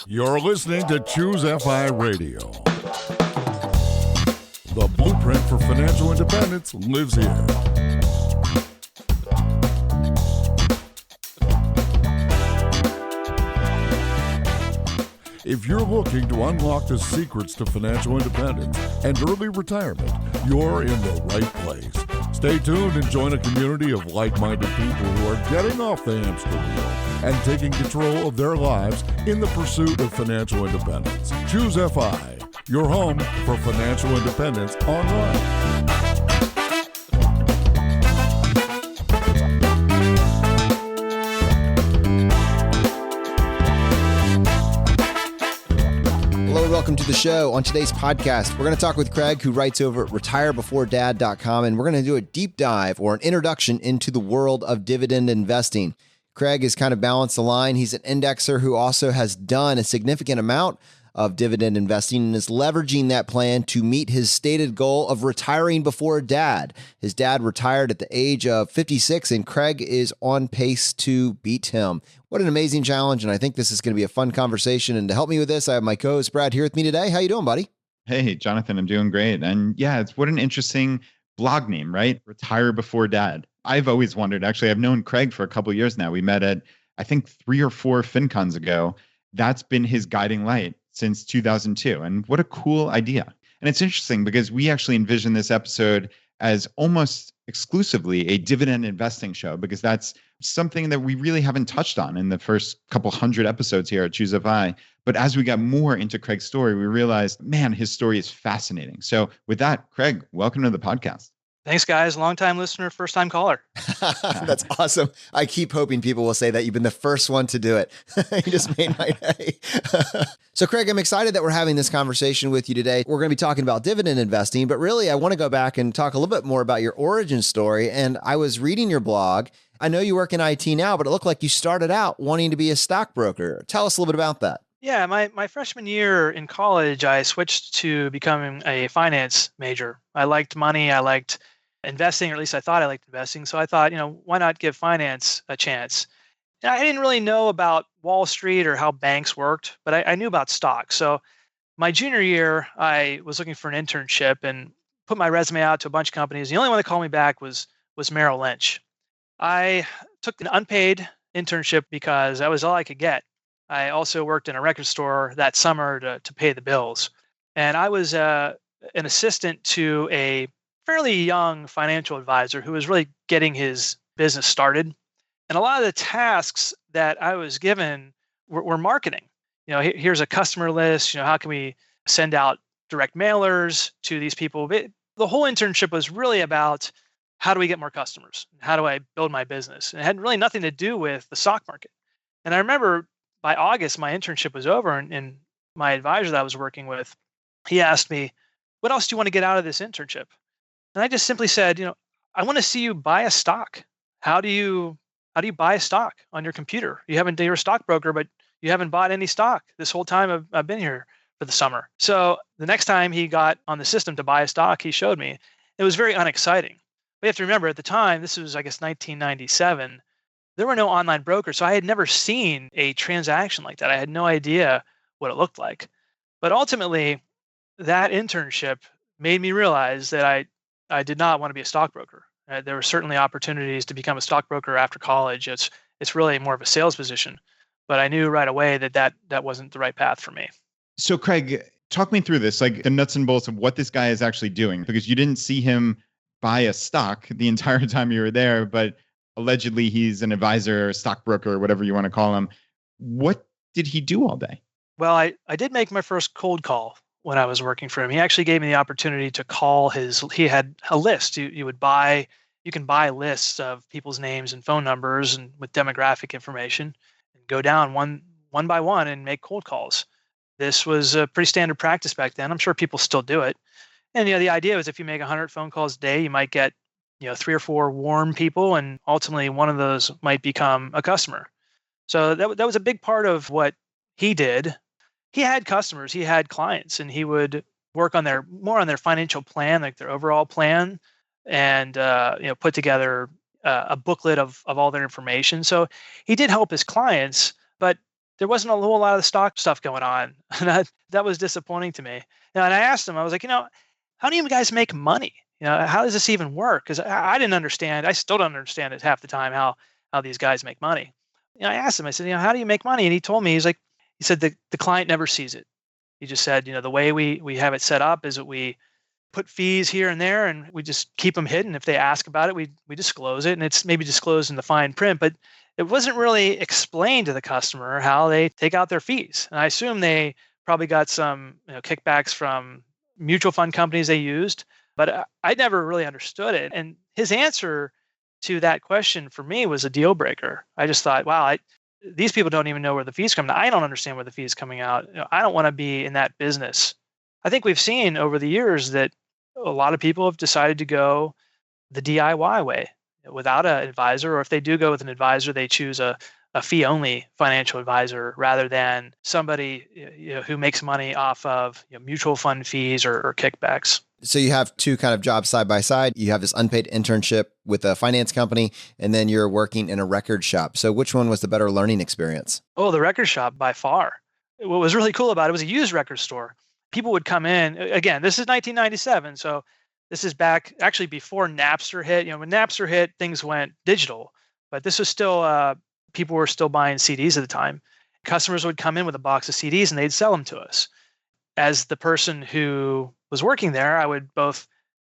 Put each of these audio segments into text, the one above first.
You're listening to ChooseFI Radio. The blueprint for financial independence lives here. If you're looking to unlock the secrets to financial independence and early retirement, you're in the right place. Stay tuned and join a community of like-minded people who are getting off the hamster wheel and taking control of their lives in the pursuit of financial independence. ChooseFI, your home for financial independence online. Welcome to the show. On today's podcast, we're going to talk with Craig, who writes over at retirebeforedad.com, and we're going to do a deep dive or an introduction into the world of dividend investing. Craig has kind of balanced the line. He's an indexer who also has done a significant amount of dividend investing and is leveraging that plan to meet his stated goal of retiring before dad. His dad retired at the age of 56, and Craig is on pace to beat him. What an amazing challenge, and I think this is going to be a fun conversation. And to help me with this, I have my co-host Brad here with me today. How you doing, buddy? Hey, Jonathan, I'm doing great. And yeah, it's what an interesting blog name, right? Retire Before Dad. I've always wondered, actually, I've known Craig for a couple of years now. We met at, I think, 3 or 4 FinCons ago. That's been his guiding light since 2002. And what a cool idea. And it's interesting because we actually envisioned this episode as almost exclusively a dividend investing show, because that's something that we really haven't touched on in the first couple hundred episodes here at ChooseFI. But as we got more into Craig's story, we realized, man, his story is fascinating. So with that, Craig, welcome to the podcast. Thanks, guys. Long-time listener, first-time caller. That's awesome. I keep hoping people will say that you've been the first one to do it. You just made my day. So, Craig, I'm excited that we're having this conversation with you today. We're going to be talking about dividend investing, but really, I want to go back and talk a little bit more about your origin story. And I was reading your blog. I know you work in IT now, but it looked like you started out wanting to be a stockbroker. Tell us a little bit about that. Yeah, my freshman year in college, I switched to becoming a finance major. I liked money. I liked investing, or at least I thought I liked investing. So I thought, why not give finance a chance? And I didn't really know about Wall Street or how banks worked, but I knew about stocks. So my junior year, I was looking for an internship and put my resume out to a bunch of companies. The only one that called me back was Merrill Lynch. I took an unpaid internship because that was all I could get. I also worked in a record store that summer to pay the bills. And I was an assistant to a fairly young financial advisor who was really getting his business started. And a lot of the tasks that I was given were marketing. Here's a customer list. How can we send out direct mailers to these people? The whole internship was really about how do we get more customers? How do I build my business? And it had really nothing to do with the stock market. And I remember by August, my internship was over, and my advisor that I was working with, he asked me, what else do you want to get out of this internship? And I just simply said, I want to see you buy a stock. How do you buy a stock on your computer? You're a stockbroker, but you haven't bought any stock this whole time I've been here for the summer. So the next time he got on the system to buy a stock, he showed me. It was very unexciting. But you have to remember, at the time, this was, I guess, 1997, there were no online brokers. So I had never seen a transaction like that. I had no idea what it looked like. But ultimately, that internship made me realize that I did not want to be a stockbroker. There were certainly opportunities to become a stockbroker after college. It's really more of a sales position, but I knew right away that wasn't the right path for me. So Craig, talk me through this, like the nuts and bolts of what this guy is actually doing, because you didn't see him buy a stock the entire time you were there, but allegedly he's an advisor, stockbroker, or whatever you want to call him. What did he do all day? Well, I did make my first cold call when I was working for him. He actually gave me the opportunity to call he had a list. You can buy lists of people's names and phone numbers and with demographic information and go down one by one and make cold calls. This was a pretty standard practice back then. I'm sure people still do it. And the idea was if you make 100 phone calls a day, you might get 3 or 4 warm people, and ultimately one of those might become a customer. So that was a big part of what he did. He had customers, he had clients, and he would work on more on their financial plan, like their overall plan, and put together a booklet of all their information. So he did help his clients, but there wasn't a whole lot of the stock stuff going on. And that was disappointing to me. And I asked him, I was like, how do you guys make money? How does this even work? Because I didn't understand. I still don't understand it half the time how these guys make money. I asked him, I said, how do you make money? And he told me, he said the client never sees it. He just said, the way we have it set up is that we put fees here and there and we just keep them hidden. If they ask about it, we disclose it, and it's maybe disclosed in the fine print, but it wasn't really explained to the customer how they take out their fees. And I assume they probably got some kickbacks from mutual fund companies they used, but I never really understood it. And his answer to that question for me was a deal breaker. I just thought, wow, these people don't even know where the fees come out. I don't understand where the fees coming out. I don't want to be in that business. I think we've seen over the years that a lot of people have decided to go the DIY way without an advisor, or if they do go with an advisor, they choose a fee-only financial advisor rather than somebody who makes money off of mutual fund fees or kickbacks. So you have two kind of jobs side by side. You have this unpaid internship with a finance company, and then you're working in a record shop. So which one was the better learning experience? Oh, the record shop by far. What was really cool about it was a used record store. People would come in, again, this is 1997. So this is back actually before Napster hit. When Napster hit, things went digital, but this was still, people were still buying CDs at the time. Customers would come in with a box of CDs and they'd sell them to us. As the person who was working there, I would both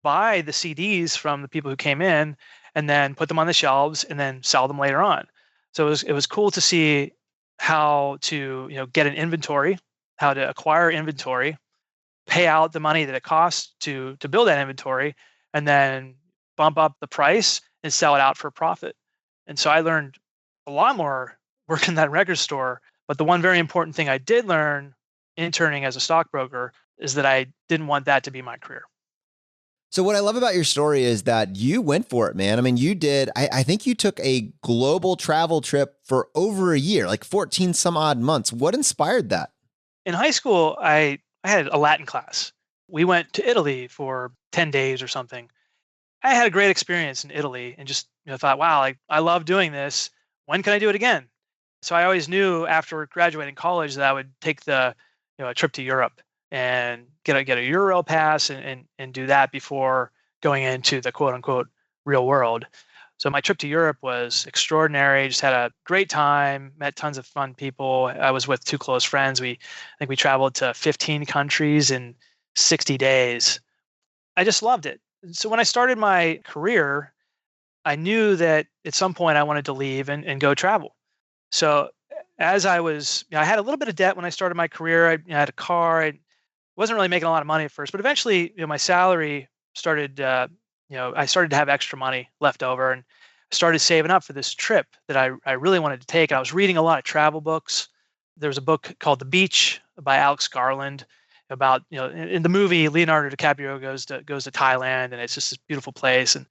buy the CDs from the people who came in and then put them on the shelves and then sell them later on. So it was cool to see how to get an inventory, how to acquire inventory, pay out the money that it costs to build that inventory, and then bump up the price and sell it out for a profit. And so I learned a lot more working that record store. But the one very important thing I did learn interning as a stockbroker is that I didn't want that to be my career. So what I love about your story is that you went for it, man. I mean, you did, I think you took a global travel trip for over a year, like 14 some odd months. What inspired that? In high school, I had a Latin class. We went to Italy for 10 days or something. I had a great experience in Italy and just thought, wow, I love doing this. When can I do it again? So I always knew after graduating college that I would take a trip to Europe and get a Euro pass and do that before going into the quote unquote real world. So my trip to Europe was extraordinary. Just had a great time, met tons of fun people. I was with two close friends. I think we traveled to 15 countries in 60 days. I just loved it. So when I started my career, I knew that at some point I wanted to leave and go travel. So as I had a little bit of debt when I started my career. I had a car. I wasn't really making a lot of money at first, but eventually, my salary started, I started to have extra money left over and started saving up for this trip that I really wanted to take. I was reading a lot of travel books. There was a book called The Beach by Alex Garland about, in the movie, Leonardo DiCaprio goes to Thailand, and it's just this beautiful place. And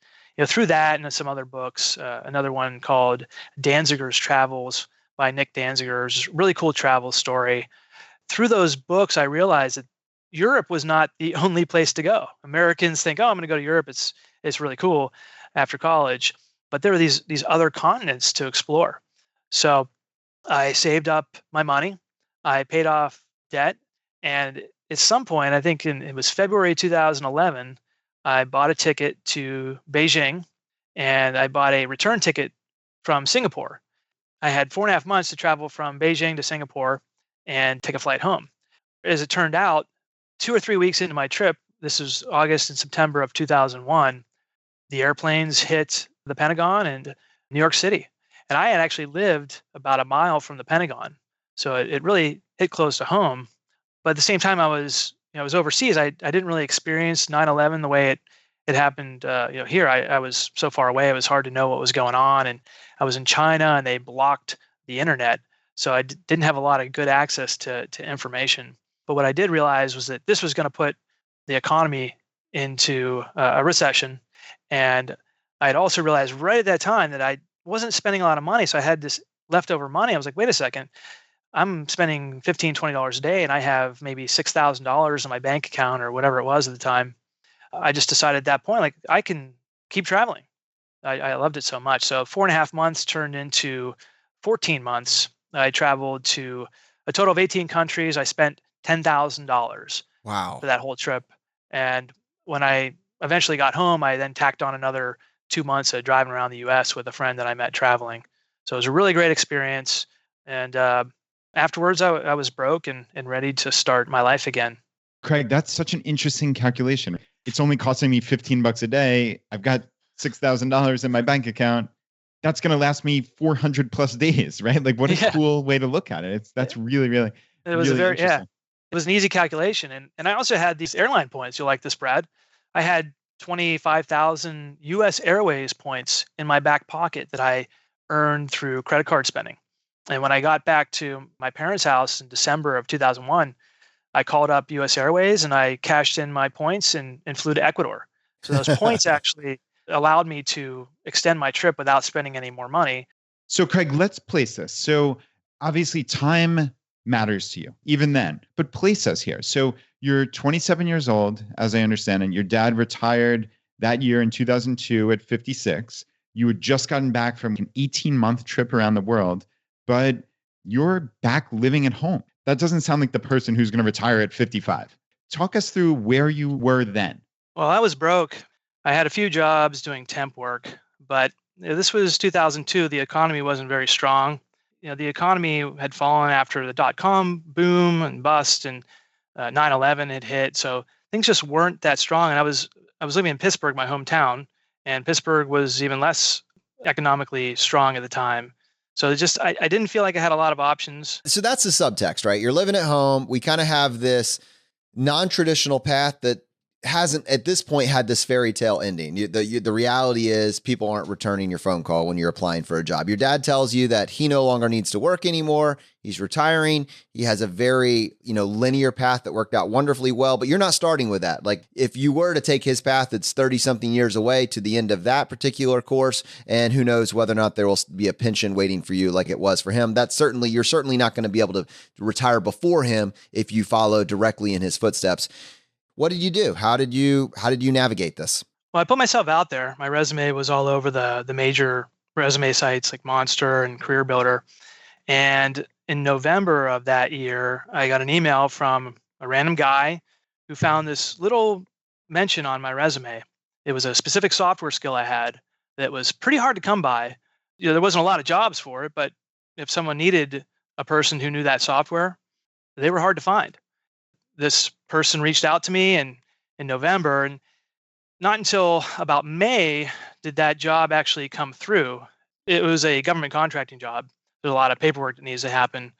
through that and some other books, another one called Danziger's Travels by Nick Danziger, is a really cool travel story. Through those books, I realized that Europe was not the only place to go. Americans think, oh, I'm going to go to Europe. It's really cool after college. But there were these other continents to explore. So I saved up my money. I paid off debt. And at some point, I think it was February 2011, I bought a ticket to Beijing and I bought a return ticket from Singapore. I had 4.5 months to travel from Beijing to Singapore and take a flight home. As it turned out, 2 or 3 weeks into my trip, this was August and September of 2001, the airplanes hit the Pentagon and New York City. And I had actually lived about a mile from the Pentagon. So it really hit close to home. But at the same time, I was overseas. I didn't really experience 9/11 the way it happened here. I was so far away, it was hard to know what was going on. And I was in China and they blocked the internet. So I didn't have a lot of good access to information. But what I did realize was that this was going to put the economy into a recession. And I had also realized right at that time that I wasn't spending a lot of money. So I had this leftover money. I was like, wait a second, I'm spending $15, $20 a day and I have maybe $6,000 in my bank account or whatever it was at the time. I just decided at that point, like, I can keep traveling. I loved it so much. So 4.5 months turned into 14 months. I traveled to a total of 18 countries. I spent $10,000 Wow. for that whole trip. And when I eventually got home, I then tacked on another 2 months of driving around the US with a friend that I met traveling. So it was a really great experience. And afterwards, I was broke and ready to start my life again. Craig, that's such an interesting calculation. It's only costing me $15 a day. I've got $6,000 in my bank account. That's going to last me 400 plus days, right? Like, what a cool way to look at it. That's really, really, it was really interesting. It was an easy calculation. And I also had these airline points. You'll like this, Brad. I had 25,000 US Airways points in my back pocket that I earned through credit card spending. And when I got back to my parents' house in December of 2001, I called up US Airways and I cashed in my points and flew to Ecuador. So those points actually allowed me to extend my trip without spending any more money. So Craig, let's place this. So obviously time matters to you, even then, but place us here. So you're 27 years old, as I understand, and your dad retired that year in 2002 at 56. You had just gotten back from an 18-month trip around the world, but you're back living at home. That doesn't sound like the person who's going to retire at 55. Talk us through where you were then. Well, I was broke. I had a few jobs doing temp work, but this was 2002. The economy wasn't very strong. The economy had fallen after the dot-com boom and bust, and 9/11 had hit. So things just weren't that strong. And I was living in Pittsburgh, my hometown, and Pittsburgh was even less economically strong at the time. So I didn't feel like I had a lot of options. So that's the subtext, right? You're living at home. We kind of have this non-traditional path that hasn't at this point had this fairy tale ending. The reality is people aren't returning your phone call when you're applying for a job. Your dad tells you that he no longer needs to work anymore. He's retiring. He has a very, linear path that worked out wonderfully well, but you're not starting with that. Like if you were to take his path, it's 30 something years away to the end of that particular course. And who knows whether or not there will be a pension waiting for you like it was for him. You're certainly not going to be able to retire before him if you follow directly in his footsteps. What did you do? How did you navigate this? Well, I put myself out there. My resume was all over the major resume sites like Monster and Career Builder. And in November of that year, I got an email from a random guy who found this little mention on my resume. It was a specific software skill I had that was pretty hard to come by. There wasn't a lot of jobs for it, but if someone needed a person who knew that software, they were hard to find. This person reached out to me in November, and not until about May did that job actually come through. It was a government contracting job. There's a lot of paperwork that needs to happen.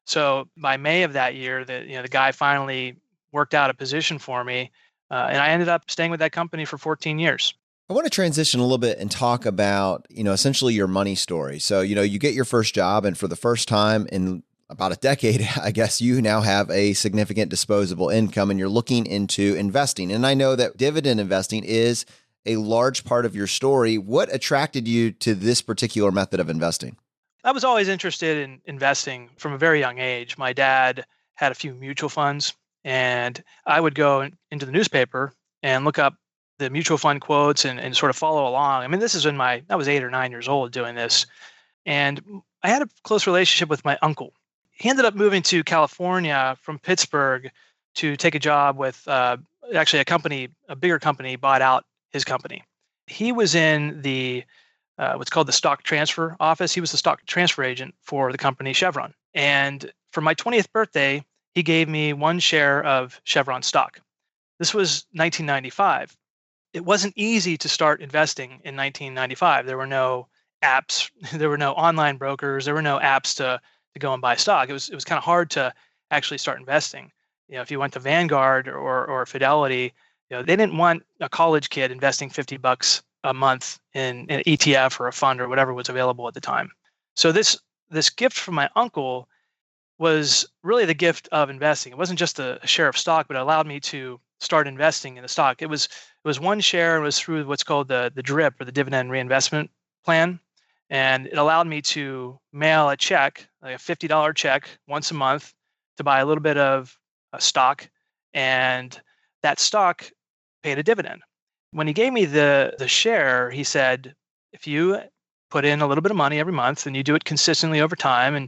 So by May of that year, the guy finally worked out a position for me, and I ended up staying with that company for 14 years. I want to transition a little bit and talk about, essentially your money story. So, you get your first job, and for the first time in about a decade, I guess you now have a significant disposable income and you're looking into investing. And I know that dividend investing is a large part of your story. What attracted you to this particular method of investing? I was always interested in investing from a very young age. My dad had a few mutual funds, and I would go into the newspaper and look up the mutual fund quotes and sort of follow along. I mean, this is I was 8 or 9 years old doing this. And I had a close relationship with my uncle. He ended up moving to California from Pittsburgh to take a job with actually a bigger company bought out his company. He was in the what's called the stock transfer office. He was the stock transfer agent for the company Chevron. And for my 20th birthday, he gave me 1 share of Chevron stock. This was 1995. It wasn't easy to start investing in 1995. There were no apps, there were no online brokers, there were no apps to go and buy stock. It was kind of hard to actually start investing. If you went to Vanguard or Fidelity, they didn't want a college kid investing $50 a month in an ETF or a fund or whatever was available at the time. So this gift from my uncle was really the gift of investing. It wasn't just a share of stock, but it allowed me to start investing in the stock. It was 1 share, and it was through what's called the DRIP, or the Dividend Reinvestment Plan. And it allowed me to mail a check, like a $50 check once a month, to buy a little bit of stock. And that stock paid a dividend. When he gave me the share, he said, if you put in a little bit of money every month and you do it consistently over time, and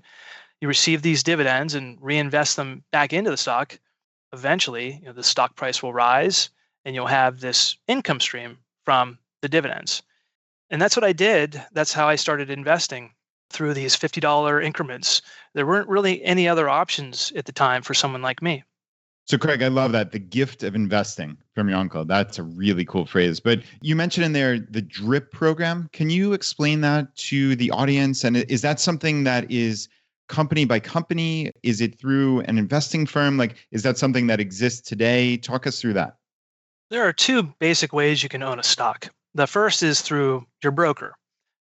you receive these dividends and reinvest them back into the stock. Eventually, the stock price will rise and you'll have this income stream from the dividends. And that's what I did. That's how I started investing through these $50 increments. There weren't really any other options at the time for someone like me. So, Craig, I love that. The gift of investing from your uncle. That's a really cool phrase. But you mentioned in there the DRIP program. Can you explain that to the audience? And is that something that is company by company? Is it through an investing firm? Like, is that something that exists today? Talk us through that. There are two basic ways you can own a stock. The first is through your broker.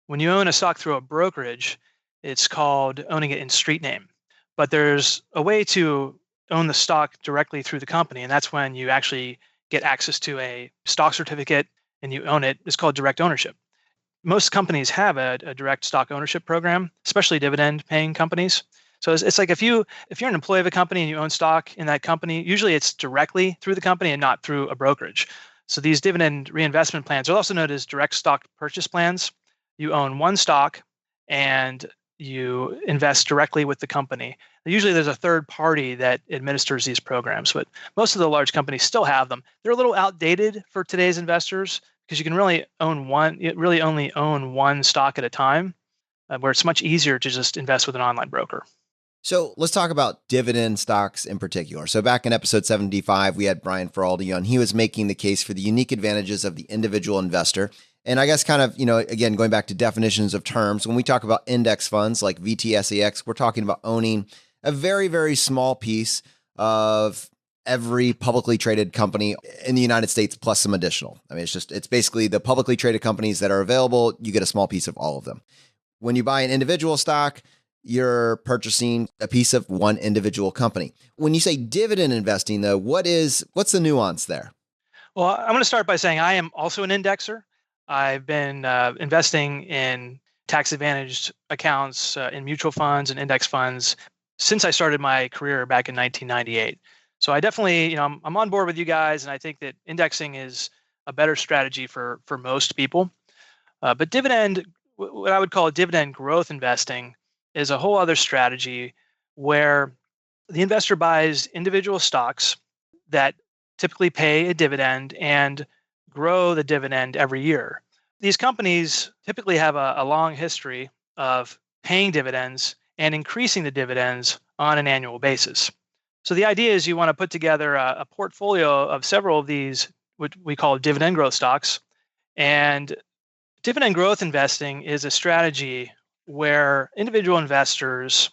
When you own a stock through a brokerage, it's called owning it in street name. But there's a way to own the stock directly through the company, and that's when you actually get access to a stock certificate and you own it. It's called direct ownership. Most companies have a direct stock ownership program, especially dividend-paying companies. So it's like if you're an employee of a company and you own stock in that company, usually it's directly through the company and not through a brokerage. So these dividend reinvestment plans are also known as direct stock purchase plans. You own one stock and you invest directly with the company. Usually there's a third party that administers these programs, but most of the large companies still have them. They're a little outdated for today's investors because you can really only own one stock at a time, where it's much easier to just invest with an online broker. So let's talk about dividend stocks in particular. So back in episode 75, we had Brian Feraldi on. He was making the case for the unique advantages of the individual investor. And I guess kind of, again, going back to definitions of terms, when we talk about index funds like VTSAX, we're talking about owning a very, very small piece of every publicly traded company in the United States plus some additional. I mean, it's basically the publicly traded companies that are available. You get a small piece of all of them. When you buy an individual stock, you're purchasing a piece of one individual company. When you say dividend investing, though, what's the nuance there? Well, I'm going to start by saying I am also an indexer. I've been investing in tax-advantaged accounts in mutual funds and index funds since I started my career back in 1998. So I definitely, I'm on board with you guys, and I think that indexing is a better strategy for most people. But what I would call dividend growth investing, is a whole other strategy where the investor buys individual stocks that typically pay a dividend and grow the dividend every year. These companies typically have a long history of paying dividends and increasing the dividends on an annual basis. So the idea is you want to put together a portfolio of several of these, what we call dividend growth stocks. And dividend growth investing is a strategy where individual investors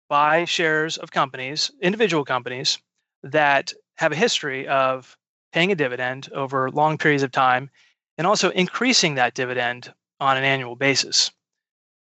buy shares of individual companies that have a history of paying a dividend over long periods of time and also increasing that dividend on an annual basis.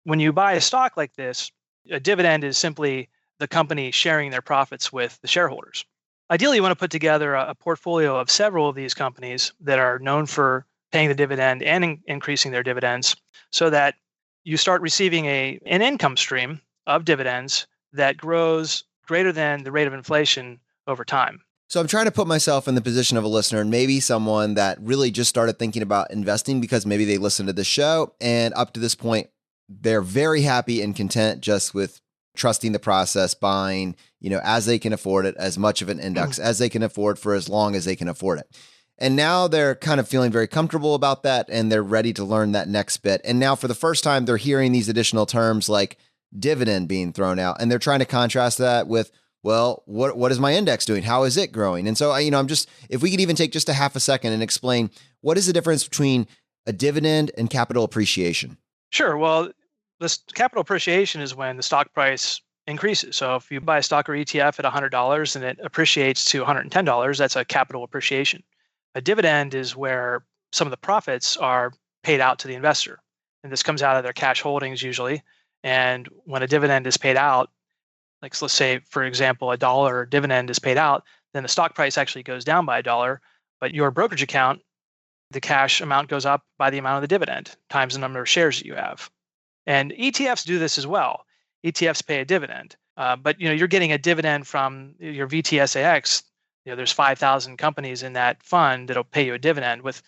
When you buy a stock like this, a dividend is simply the company sharing their profits with the shareholders. Ideally, you want to put together a portfolio of several of these companies that are known for paying the dividend and increasing their dividends so that you start receiving an income stream of dividends that grows greater than the rate of inflation over time. So I'm trying to put myself in the position of a listener and maybe someone that really just started thinking about investing because maybe they listened to the show and up to this point, they're very happy and content just with trusting the process, buying, as they can afford it, as much of an index as they can afford for as long as they can afford it. And now they're kind of feeling very comfortable about that and they're ready to learn that next bit. And now for the first time, they're hearing these additional terms like dividend being thrown out. And they're trying to contrast that with, well, what is my index doing? How is it growing? And so, if we could even take just a half a second and explain what is the difference between a dividend and capital appreciation? Sure. Well, this capital appreciation is when the stock price increases. So if you buy a stock or ETF at $100 and it appreciates to $110, that's a capital appreciation. A dividend is where some of the profits are paid out to the investor. And this comes out of their cash holdings usually. And when a dividend is paid out, like let's say, for example, $1 dividend is paid out, then the stock price actually goes down by $1, but your brokerage account, the cash amount goes up by the amount of the dividend times the number of shares that you have. And ETFs do this as well. ETFs pay a dividend, but you're getting a dividend from your VTSAX. There's 5,000 companies in that fund that'll pay you a dividend. With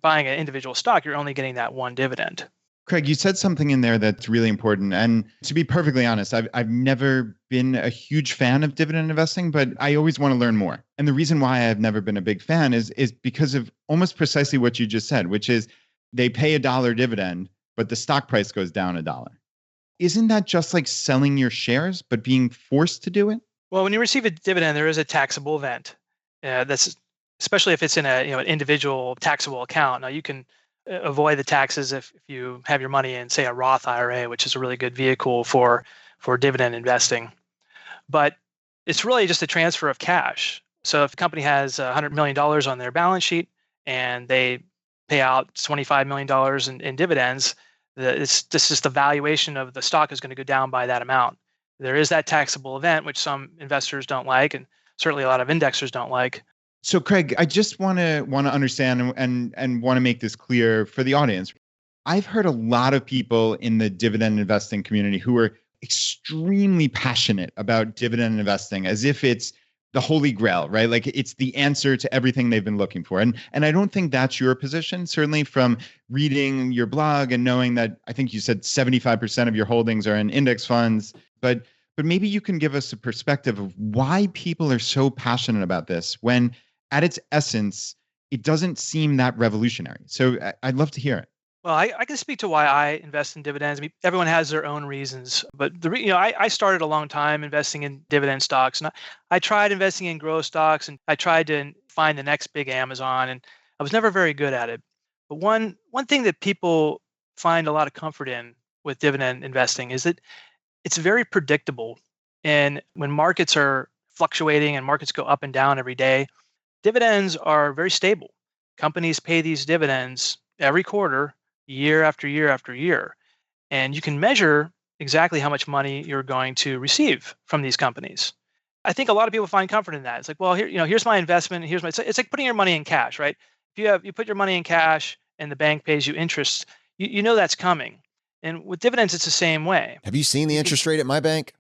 buying an individual stock, you're only getting that one dividend. Craig, you said something in there that's really important. And to be perfectly honest, I've never been a huge fan of dividend investing, but I always want to learn more. And the reason why I've never been a big fan is because of almost precisely what you just said, which is they pay $1 dividend, but the stock price goes down $1. Isn't that just like selling your shares, but being forced to do it? Well, when you receive a dividend, there is a taxable event. That's especially if it's in an individual taxable account. Now you can avoid the taxes if you have your money in, say, a Roth IRA, which is a really good vehicle for dividend investing. But it's really just a transfer of cash. So if a company has $100 million on their balance sheet and they pay out $25 million in dividends, this is the valuation of the stock is going to go down by that amount. There is that taxable event, which some investors don't like, and certainly a lot of indexers don't like. So, Craig, I just want to understand and want to make this clear for the audience. I've heard a lot of people in the dividend investing community who are extremely passionate about dividend investing as if it's the holy grail, right? Like it's the answer to everything they've been looking for. And I don't think that's your position, certainly from reading your blog and knowing that I think you said 75% of your holdings are in index funds. But maybe you can give us a perspective of why people are so passionate about this when at its essence, it doesn't seem that revolutionary. So I'd love to hear it. Well, I can speak to why I invest in dividends. I mean, everyone has their own reasons, but I started a long time investing in dividend stocks, and I tried investing in growth stocks, and I tried to find the next big Amazon, and I was never very good at it. But one thing that people find a lot of comfort in with dividend investing is that it's very predictable, and when markets are fluctuating and markets go up and down every day, dividends are very stable. Companies pay these dividends every quarter, year after year after year. And you can measure exactly how much money you're going to receive from these companies. I think a lot of people find comfort in that. It's like, well, here's my investment. It's like putting your money in cash, right? If you put your money in cash and the bank pays you interest, you know that's coming. And with dividends, it's the same way. Have you seen the interest rate at my bank?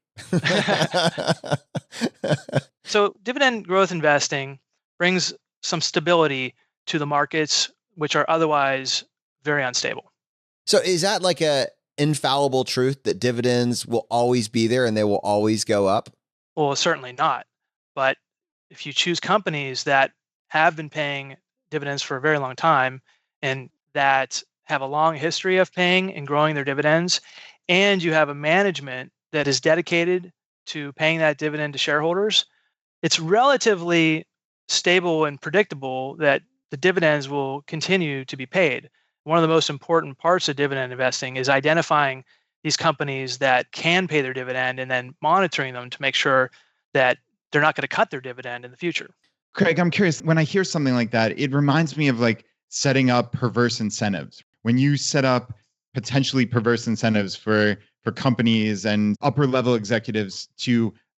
So dividend growth investing brings some stability to the markets, which are otherwise very unstable. So is that like a infallible truth that dividends will always be there and they will always go up? Well, certainly not. But if you choose companies that have been paying dividends for a very long time and that have a long history of paying and growing their dividends, and you have a management that is dedicated to paying that dividend to shareholders, it's relatively stable and predictable that the dividends will continue to be paid. One of the most important parts of dividend investing is identifying these companies that can pay their dividend and then monitoring them to make sure that they're not going to cut their dividend in the future. Craig, I'm curious, when I hear something like that, it reminds me of like setting up perverse incentives. When you set up potentially perverse incentives for companies and upper level executives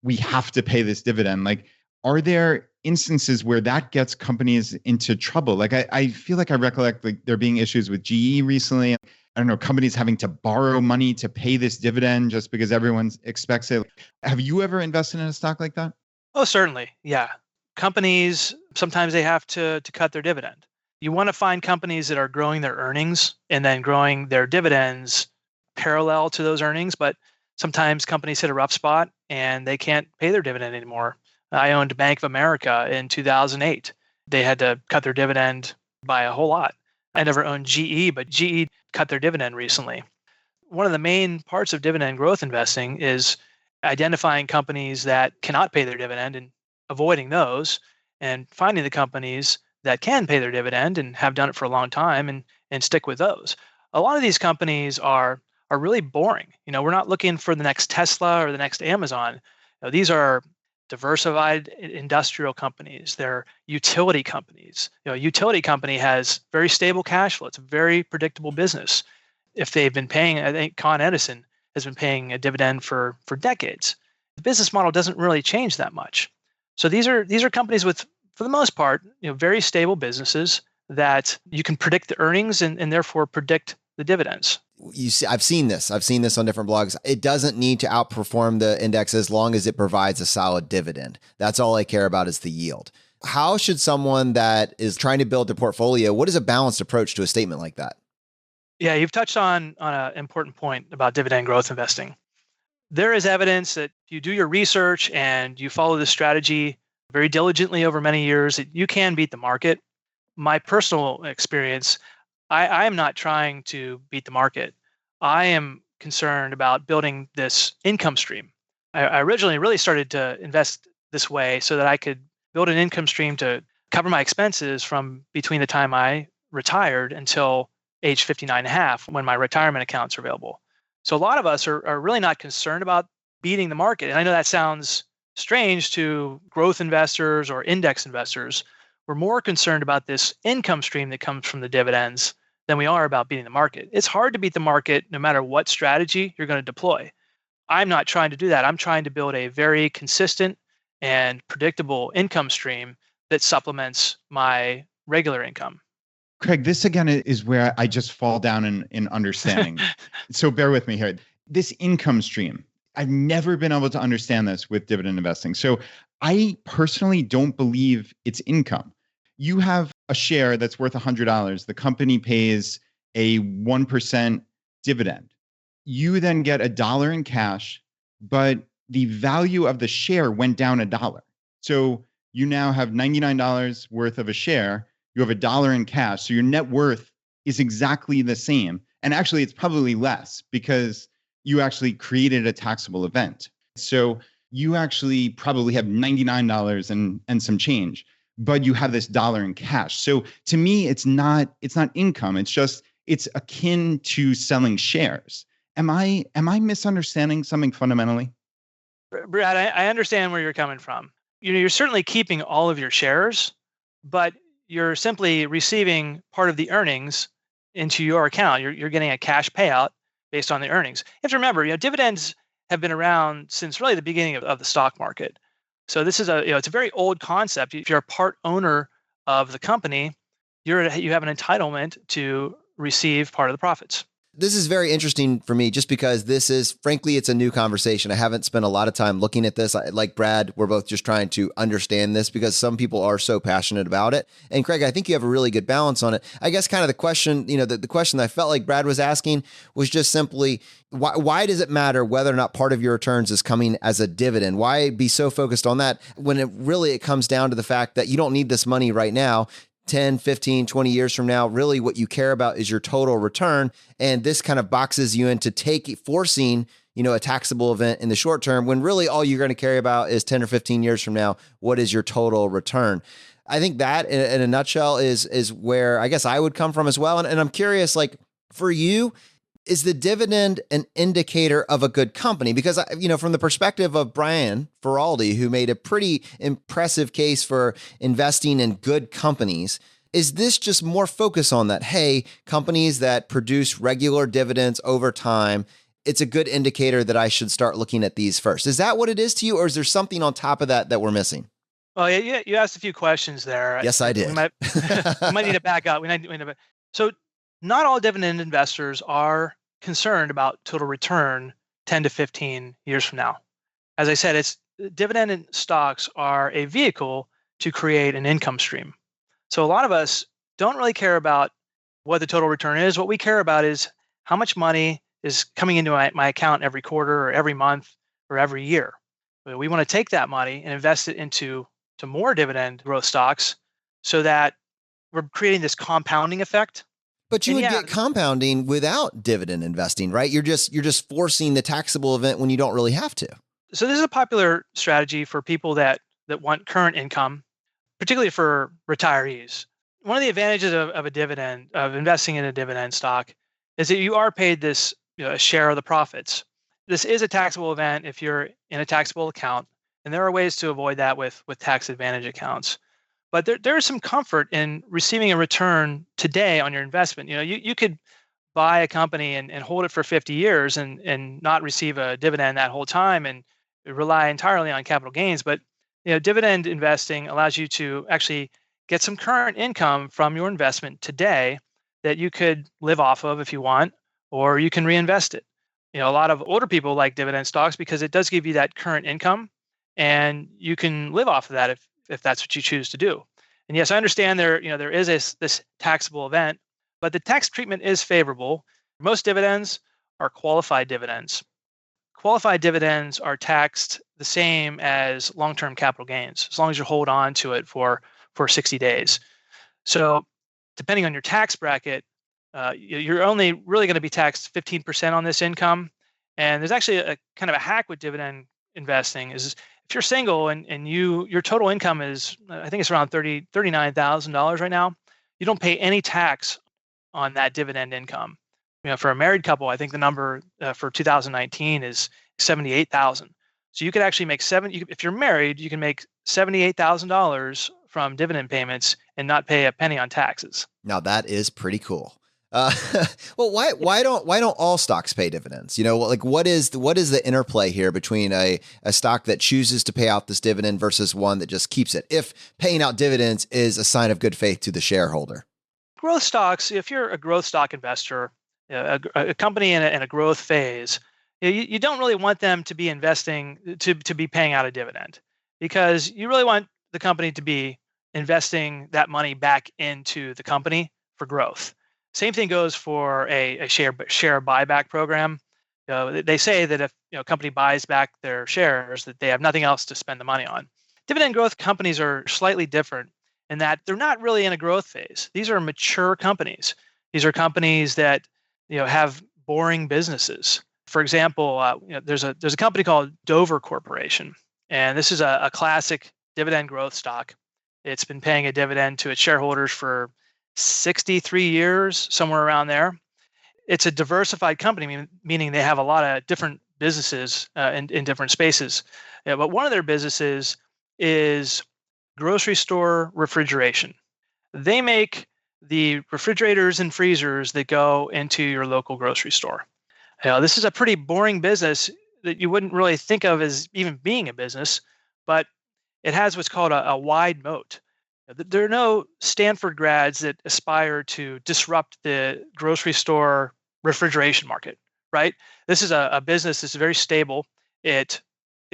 we have to pay this dividend, like, are there instances where that gets companies into trouble? Like I feel like I recollect like there being issues with GE recently. I don't know, companies having to borrow money to pay this dividend just because everyone expects it. Have you ever invested in a stock like that? Oh, certainly. Yeah. Companies, sometimes they have to cut their dividend. You want to find companies that are growing their earnings and then growing their dividends parallel to those earnings. But sometimes companies hit a rough spot and they can't pay their dividend anymore. I owned Bank of America in 2008. They had to cut their dividend by a whole lot. I never owned GE, but GE cut their dividend recently. One of the main parts of dividend growth investing is identifying companies that cannot pay their dividend and avoiding those, and finding the companies that can pay their dividend and have done it for a long time and stick with those. A lot of these companies are really boring. We're not looking for the next Tesla or the next Amazon. These are diversified industrial companies. They're utility companies. A utility company has very stable cash flow. It's a very predictable business. If they've been paying, I think Con Edison has been paying a dividend for decades. The business model doesn't really change that much. So these are companies with, for the most part, very stable businesses that you can predict the earnings and therefore predict the dividends. You see, I've seen this on different blogs. It doesn't need to outperform the index as long as it provides a solid dividend. That's all I care about is the yield. How should someone that is trying to build a portfolio, what is a balanced approach to a statement like that? Yeah, you've touched on an important point about dividend growth investing. There is evidence that if you do your research and you follow this strategy very diligently over many years, that you can beat the market. My personal experience, I am not trying to beat the market. I am concerned about building this income stream. I originally really started to invest this way so that I could build an income stream to cover my expenses from between the time I retired until age 59 and a half when my retirement accounts are available. So a lot of us are really not concerned about beating the market. And I know that sounds strange to growth investors or index investors. We're more concerned about this income stream that comes from the dividends than we are about beating the market. It's hard to beat the market no matter what strategy you're going to deploy. I'm not trying to do that. I'm trying to build a very consistent and predictable income stream that supplements my regular income. Craig, this again is where I just fall down in understanding. So bear with me here. This income stream, I've never been able to understand this with dividend investing. So I personally don't believe it's income. You have a share that's worth $100. The company pays a 1% dividend. You then get $1 in cash, but the value of the share went down $1. So you now have $99 worth of a share. You have $1 in cash. So your net worth is exactly the same. And actually, it's probably less because you actually created a taxable event. So you actually probably have $99 and some change, but you have this $1 in cash. So to me, it's not income. It's akin to selling shares. Am I misunderstanding something fundamentally? Brad, I understand where you're coming from. You're certainly keeping all of your shares, but you're simply receiving part of the earnings into your account. You're getting a cash payout based on the earnings. You have to remember, dividends have been around since really the beginning of the stock market. So this is it's a very old concept. If you're a part owner of the company, you have an entitlement to receive part of the profits. This is very interesting for me just because this is, frankly, it's a new conversation. I haven't spent a lot of time looking at this. Like Brad, we're both just trying to understand this because some people are so passionate about it. And Craig, I think you have a really good balance on it. I guess kind of the question, the question that I felt like Brad was asking was just simply, why does it matter whether or not part of your returns is coming as a dividend? Why be so focused on that when it comes down to the fact that you don't need this money right now? 10, 15, 20 years from now, really what you care about is your total return. And this kind of boxes you into forcing, a taxable event in the short term when really all you're going to care about is 10 or 15 years from now, what is your total return? I think that in a nutshell is where I guess I would come from as well. And I'm curious, like for you, is the dividend an indicator of a good company? Because, from the perspective of Brian Feraldi, who made a pretty impressive case for investing in good companies, is this just more focus on that? Hey, companies that produce regular dividends over time, it's a good indicator that I should start looking at these first. Is that what it is to you? Or is there something on top of that we're missing? Well, yeah, you asked a few questions there. Yes, I did. We might need to back up. So not all dividend investors are concerned about total return 10 to 15 years from now. As I said, dividend stocks are a vehicle to create an income stream. So a lot of us don't really care about what the total return is. What we care about is how much money is coming into my account every quarter or every month or every year. We want to take that money and invest it into more dividend growth stocks so that we're creating this compounding effect. But you would get compounding without dividend investing, right? You're just forcing the taxable event when you don't really have to. So this is a popular strategy for people that want current income, particularly for retirees. One of the advantages of investing in a dividend stock is that you are paid this a share of the profits. This is a taxable event if you're in a taxable account, and there are ways to avoid that with tax advantage accounts. But there is some comfort in receiving a return today on your investment. You could buy a company and hold it for 50 years and not receive a dividend that whole time and rely entirely on capital gains. But dividend investing allows you to actually get some current income from your investment today that you could live off of if you want, or you can reinvest it. A lot of older people like dividend stocks because it does give you that current income, and you can live off of that if that's what you choose to do. And yes, I understand there is this taxable event, But the tax treatment is favorable. Most dividends are qualified dividends. Qualified dividends are taxed the same as long-term capital gains, as long as you hold on to it for 60 days. So depending on your tax bracket, you're only really going to be taxed 15% on this income. And there's actually a kind of a hack with dividend investing is if you're single and your total income is, I think it's around $39,000 right now, you don't pay any tax on that dividend income. For a married couple, I think the number for 2019 is 78,000. So you could actually make if you're married, you can make $78,000 from dividend payments and not pay a penny on taxes. Now that is pretty cool. Well, why don't all stocks pay dividends? What is the interplay here between a stock that chooses to pay out this dividend versus one that just keeps it, if paying out dividends is a sign of good faith to the shareholder? Growth stocks, if you're a growth stock investor, a company in a growth phase, you don't really want them to be investing to be paying out a dividend, because you really want the company to be investing that money back into the company for growth. Same thing goes for a share buyback program. They say that if a company buys back their shares, that they have nothing else to spend the money on. Dividend growth companies are slightly different in that they're not really in a growth phase. These are mature companies. These are companies that have boring businesses. For example, there's a company called Dover Corporation, and this is a classic dividend growth stock. It's been paying a dividend to its shareholders for 63 years, somewhere around there. It's a diversified company, meaning they have a lot of different businesses in different spaces. But one of their businesses is grocery store refrigeration. They make the refrigerators and freezers that go into your local grocery store. This is a pretty boring business that you wouldn't really think of as even being a business, but it has what's called a wide moat. There are no Stanford grads that aspire to disrupt the grocery store refrigeration market, right? This is a business that's very stable. It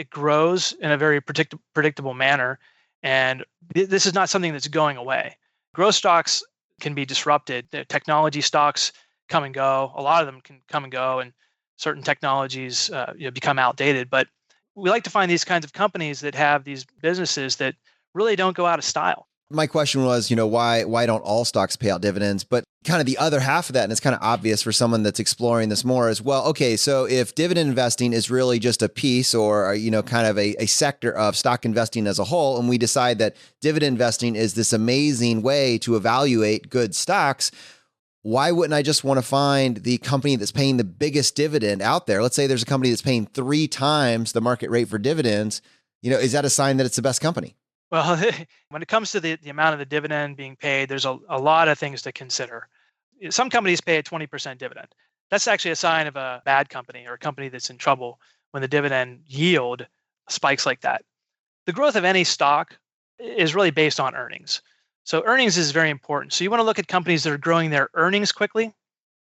grows in a very predictable manner, and this is not something that's going away. Growth stocks can be disrupted. The technology stocks come and go. A lot of them can come and go, and certain technologies become outdated. But we like to find these kinds of companies that have these businesses that really don't go out of style. My question was, why don't all stocks pay out dividends? But kind of the other half of that, and it's kind of obvious for someone that's exploring this more as well. Okay, so if dividend investing is really just a piece or, kind of a sector of stock investing as a whole, and we decide that dividend investing is this amazing way to evaluate good stocks, why wouldn't I just want to find the company that's paying the biggest dividend out there? Let's say there's a company that's paying 3 times the market rate for dividends. Is that a sign that it's the best company? Well, when it comes to the amount of the dividend being paid, there's a lot of things to consider. Some companies pay a 20% dividend. That's actually a sign of a bad company or a company that's in trouble when the dividend yield spikes like that. The growth of any stock is really based on earnings. So earnings is very important. So you want to look at companies that are growing their earnings quickly,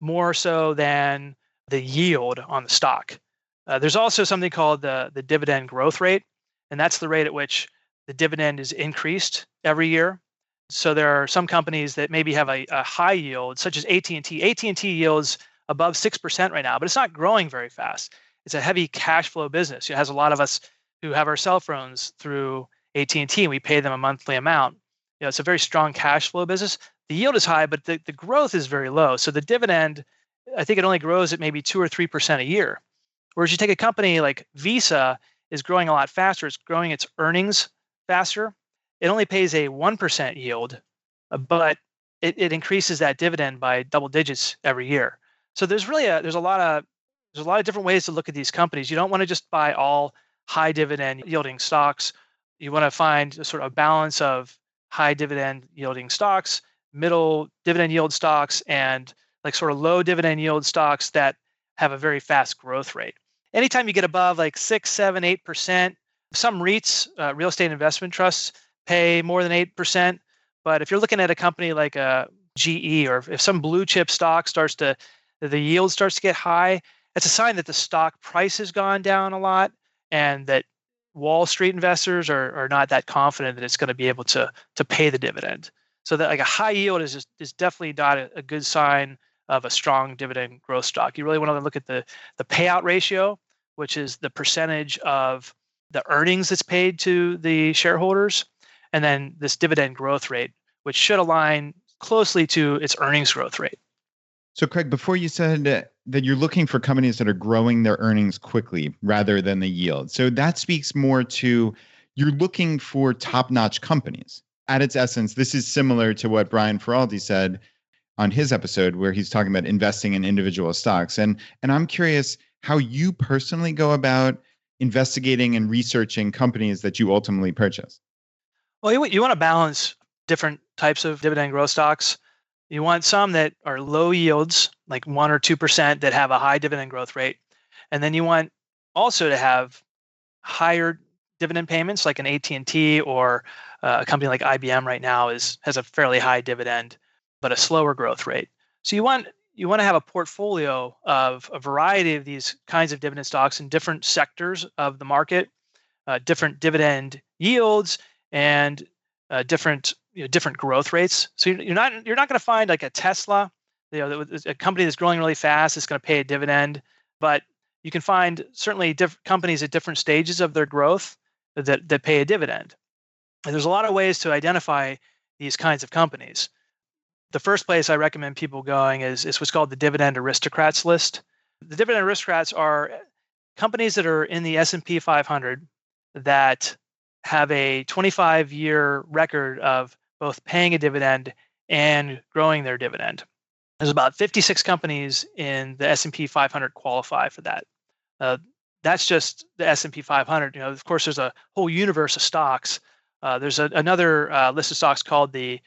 more so than the yield on the stock. There's also something called the dividend growth rate, and that's the rate at which the dividend is increased every year. So there are some companies that maybe have a high yield, such as AT&T. AT&T yields above 6% right now, but it's not growing very fast. It's a heavy cash flow business. It has a lot of us who have our cell phones through AT&T, and we pay them a monthly amount. It's a very strong cash flow business. The yield is high, but the growth is very low. So the dividend, I think it only grows at maybe 2 or 3% a year. Whereas you take a company like Visa is growing a lot faster. It's growing its earnings faster. It only pays a 1% yield, but it increases that dividend by double digits every year. So there's a lot of different ways to look at these companies. You don't want to just buy all high dividend yielding stocks. You want to find a sort of balance of high dividend yielding stocks, middle dividend yield stocks, and like sort of low dividend yield stocks that have a very fast growth rate. Anytime you get above like 6, 7, 8%, some REITs, real estate investment trusts, pay more than 8%. But if you're looking at a company like a GE, or if some blue chip stock the yield starts to get high, that's a sign that the stock price has gone down a lot and that Wall Street investors are not that confident that it's going to be able to pay the dividend. So that like a high yield is definitely not a good sign of a strong dividend growth stock. You really want to look at the payout ratio, which is the percentage of the earnings that's paid to the shareholders, and then this dividend growth rate, which should align closely to its earnings growth rate. So, Craig, before you said that you're looking for companies that are growing their earnings quickly rather than the yield. So that speaks more to you're looking for top-notch companies. At its essence, this is similar to what Brian Feraldi said on his episode where he's talking about investing in individual stocks. And I'm curious how you personally go about investigating and researching companies that you ultimately purchase. Well, you want to balance different types of dividend growth stocks. You want some that are low yields, like 1 or 2% that have a high dividend growth rate. And then you want also to have higher dividend payments like an AT&T or a company like IBM right now has a fairly high dividend, but a slower growth rate. So you want to have a portfolio of a variety of these kinds of dividend stocks in different sectors of the market, different dividend yields, and different growth rates. So you're not going to find like a Tesla, a company that's growing really fast is going to pay a dividend, but you can find certainly different companies at different stages of their growth that pay a dividend. And there's a lot of ways to identify these kinds of companies. The first place I recommend people going is what's called the Dividend Aristocrats list. The Dividend Aristocrats are companies that are in the S&P 500 that have a 25-year record of both paying a dividend and growing their dividend. There's about 56 companies in the S&P 500 qualify for that. That's just the S&P 500. Of course, there's a whole universe of stocks. There's another list of stocks called the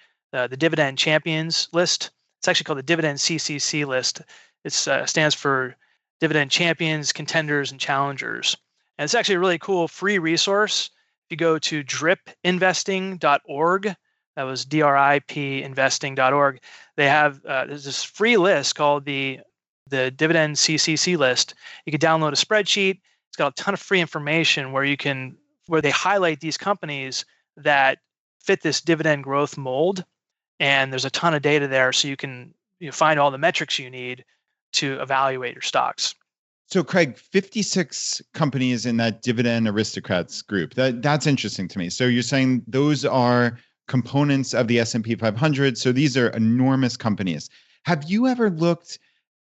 Dividend Champions list. It's actually called the Dividend CCC list. It stands for Dividend Champions, Contenders, and Challengers. And it's actually a really cool free resource. If you go to dripinvesting.org, that was dripinvesting.org, they have there's this free list called the Dividend CCC list. You can download a spreadsheet. It's got a ton of free information where they highlight these companies that fit this dividend growth mold. And there's a ton of data there, so you can find all the metrics you need to evaluate your stocks. So, Craig, 56 companies in that Dividend Aristocrats group. That's interesting to me. So you're saying those are components of the S&P 500. So these are enormous companies. Have you ever looked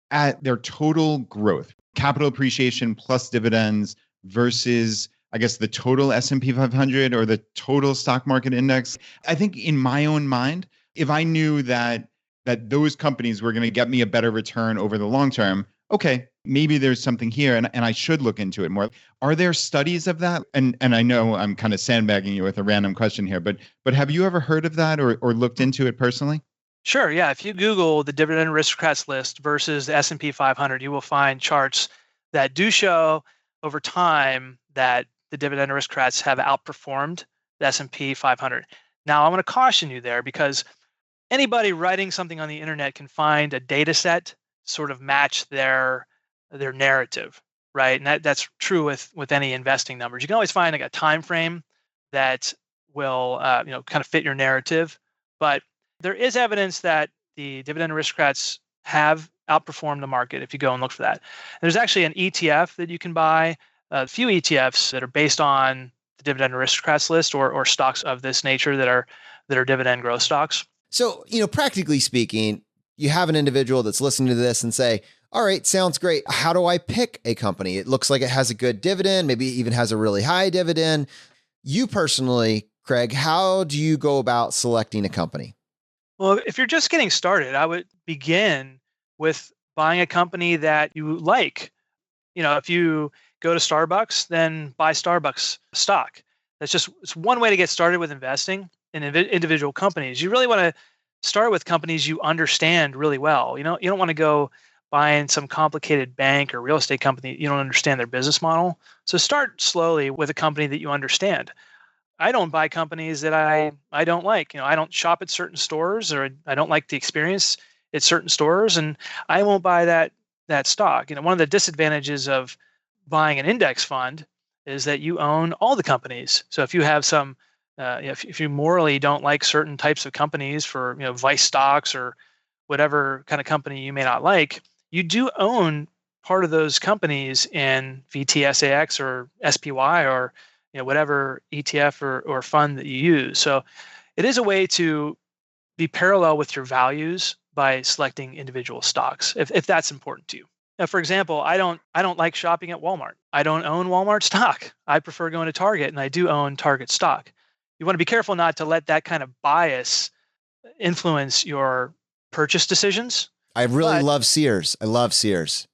at their total growth, capital appreciation plus dividends versus, I guess, the total S&P 500 or the total stock market index? I think in my own mind, if I knew that those companies were going to get me a better return over the long term, okay, maybe there's something here and I should look into it more. Are there studies of that? And I know I'm kind of sandbagging you with a random question here, but have you ever heard of that or looked into it personally? Sure, yeah. If you Google the Dividend Aristocrats list versus the S&P 500, you will find charts that do show over time that the Dividend Aristocrats have outperformed the S&P 500. Now, I want to caution you there because anybody writing something on the internet can find a data set sort of match their narrative, right? And that's true with any investing numbers. You can always find like a time frame that will kind of fit your narrative, but there is evidence that the Dividend Aristocrats have outperformed the market if you go and look for that. And there's actually an ETF that you can buy, a few ETFs that are based on the Dividend Aristocrats list or stocks of this nature that are dividend growth stocks. So, practically speaking, you have an individual that's listening to this and say, all right, sounds great. How do I pick a company? It looks like it has a good dividend, maybe even has a really high dividend. You personally, Craig, how do you go about selecting a company? Well, if you're just getting started, I would begin with buying a company that you like. If you go to Starbucks, then buy Starbucks stock. It's one way to get started with investing in individual companies. You really want to start with companies you understand really well. You don't want to go buying some complicated bank or real estate company you don't understand their business model. So start slowly with a company that you understand. I don't buy companies that I don't like. I don't shop at certain stores, or I don't like the experience at certain stores, and I won't buy that stock. One of the disadvantages of buying an index fund is that you own all the companies. So if you have some If you morally don't like certain types of companies for vice stocks or whatever kind of company you may not like, you do own part of those companies in VTSAX or SPY or whatever ETF or fund that you use. So it is a way to be parallel with your values by selecting individual stocks if that's important to you. Now, for example, I don't like shopping at Walmart. I don't own Walmart stock. I prefer going to Target, and I do own Target stock. You want to be careful not to let that kind of bias influence your purchase decisions. I really But love Sears. I love Sears.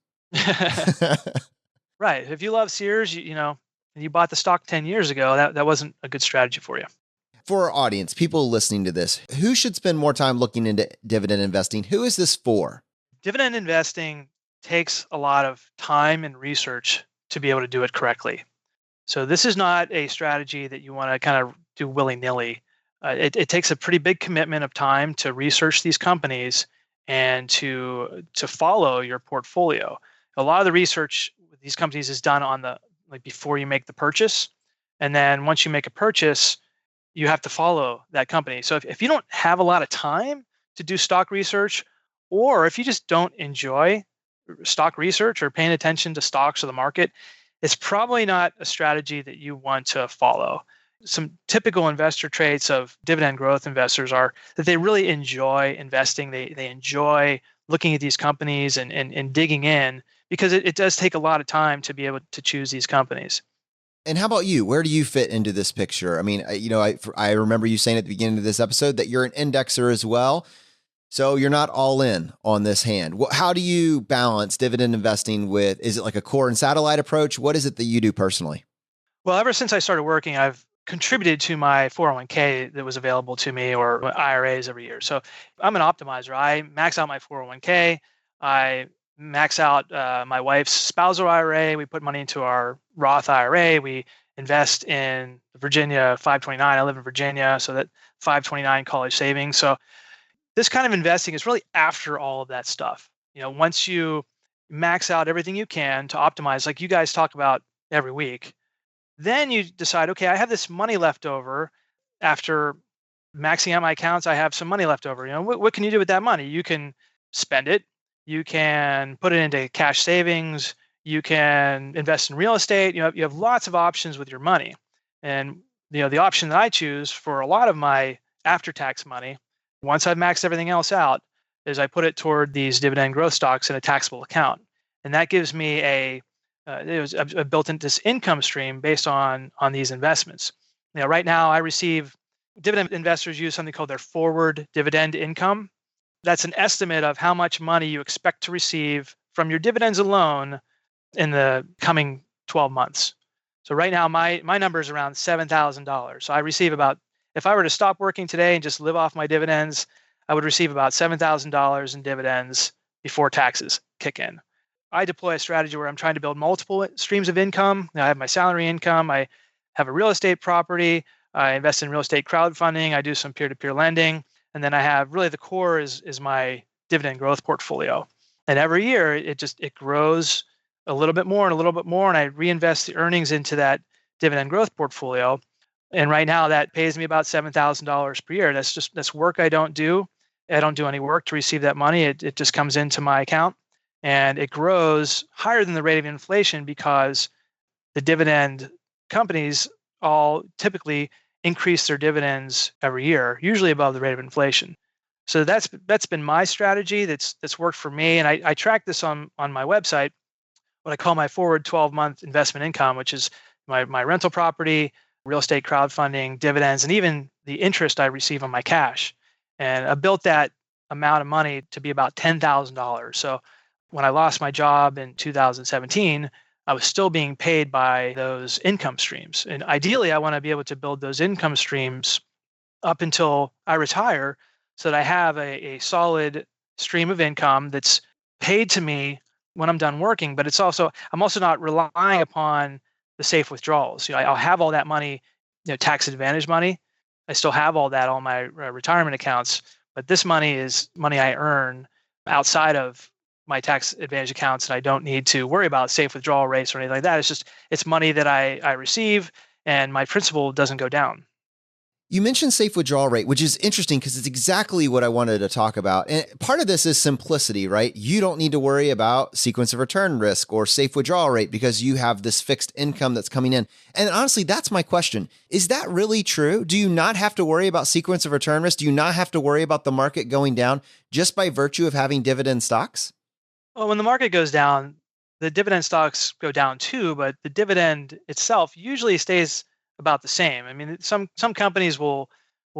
right, if you love Sears, and you bought the stock 10 years ago, that wasn't a good strategy for you. For our audience, people listening to this, who should spend more time looking into dividend investing? Who is this for? Dividend investing takes a lot of time and research to be able to do it correctly. So this is not a strategy that you want to kind of do willy-nilly. It takes a pretty big commitment of time to research these companies and to follow your portfolio. A lot of the research with these companies is done on before you make the purchase, and then once you make a purchase, you have to follow that company. So if you don't have a lot of time to do stock research, or if you just don't enjoy stock research or paying attention to stocks or the market, it's probably not a strategy that you want to follow. Some typical investor traits of dividend growth investors are that they really enjoy investing. They enjoy looking at these companies and digging in, because it does take a lot of time to be able to choose these companies. And how about you? Where do you fit into this picture? I mean, I remember you saying at the beginning of this episode that you're an indexer as well. So you're not all in on this hand. How do you balance dividend investing with, is it like a core and satellite approach? What is it that you do personally? Well, ever since I started working, I've contributed to my 401k that was available to me, or IRAs every year. So I'm an optimizer. I max out my 401k. I max out my wife's spousal IRA. We put money into our Roth IRA. We invest in Virginia 529. I live in Virginia, so that 529 college savings. So this kind of investing is really after all of that stuff. Once you max out everything you can to optimize, like you guys talk about every week, then you decide, okay, I have this money left over. After maxing out my accounts, I have some money left over. What can you do with that money? You can spend it. You can put it into cash savings. You can invest in real estate. You have lots of options with your money. And the option that I choose for a lot of my after-tax money, once I've maxed everything else out, is I put it toward these dividend growth stocks in a taxable account. And that gives me a built into this income stream based on these investments. Right now I receive, dividend investors use something called their forward dividend income. That's an estimate of how much money you expect to receive from your dividends alone in the coming 12 months. So right now my number is around $7,000. So I receive about, if I were to stop working today and just live off my dividends, I would receive about $7,000 in dividends before taxes kick in. I deploy a strategy where I'm trying to build multiple streams of income. I have my salary income. I have a real estate property. I invest in real estate crowdfunding. I do some peer-to-peer lending. And then I have really the core is my dividend growth portfolio. And every year it grows a little bit more and a little bit more. And I reinvest the earnings into that dividend growth portfolio. And right now that pays me about $7,000 per year. That's work I don't do. I don't do any work to receive that money. It just comes into my account, and it grows higher than the rate of inflation because the dividend companies all typically increase their dividends every year, usually above the rate of inflation. So that's been my strategy that's worked for me. And I track this on my website, what I call my forward 12-month investment income, which is my rental property, real estate crowdfunding, dividends, and even the interest I receive on my cash. And I built that amount of money to be about $10,000. So when I lost my job in 2017, I was still being paid by those income streams. And ideally, I want to be able to build those income streams up until I retire so that I have a solid stream of income that's paid to me when I'm done working. But I'm also not relying upon the safe withdrawals. I'll have all that money, tax advantage money. I still have all that on my retirement accounts, but this money is money I earn outside of my tax advantage accounts, and I don't need to worry about safe withdrawal rates or anything like that. It's money that I receive, and my principal doesn't go down. You mentioned safe withdrawal rate, which is interesting because it's exactly what I wanted to talk about. And part of this is simplicity, right? You don't need to worry about sequence of return risk or safe withdrawal rate because you have this fixed income that's coming in. And honestly, that's my question. Is that really true? Do you not have to worry about sequence of return risk? Do you not have to worry about the market going down just by virtue of having dividend stocks? Well, when the market goes down, the dividend stocks go down too, but the dividend itself usually stays about the same. I mean, some companies will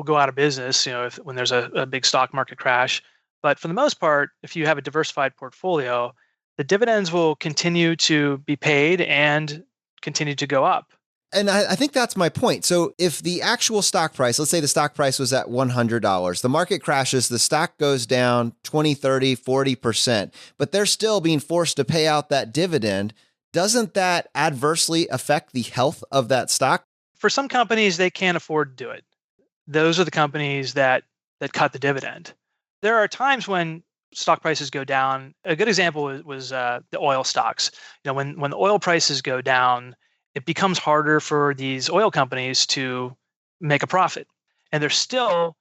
go out of business, when there's a big stock market crash. But for the most part, if you have a diversified portfolio, the dividends will continue to be paid and continue to go up. And I think that's my point. So if the actual stock price, let's say the stock price was at $100, the market crashes, the stock goes down 20, 30, 40%, but they're still being forced to pay out that dividend. Doesn't that adversely affect the health of that stock? For some companies, they can't afford to do it. Those are the companies that cut the dividend. There are times when stock prices go down. A good example was the oil stocks. When the oil prices go down, it becomes harder for these oil companies to make a profit, and they're still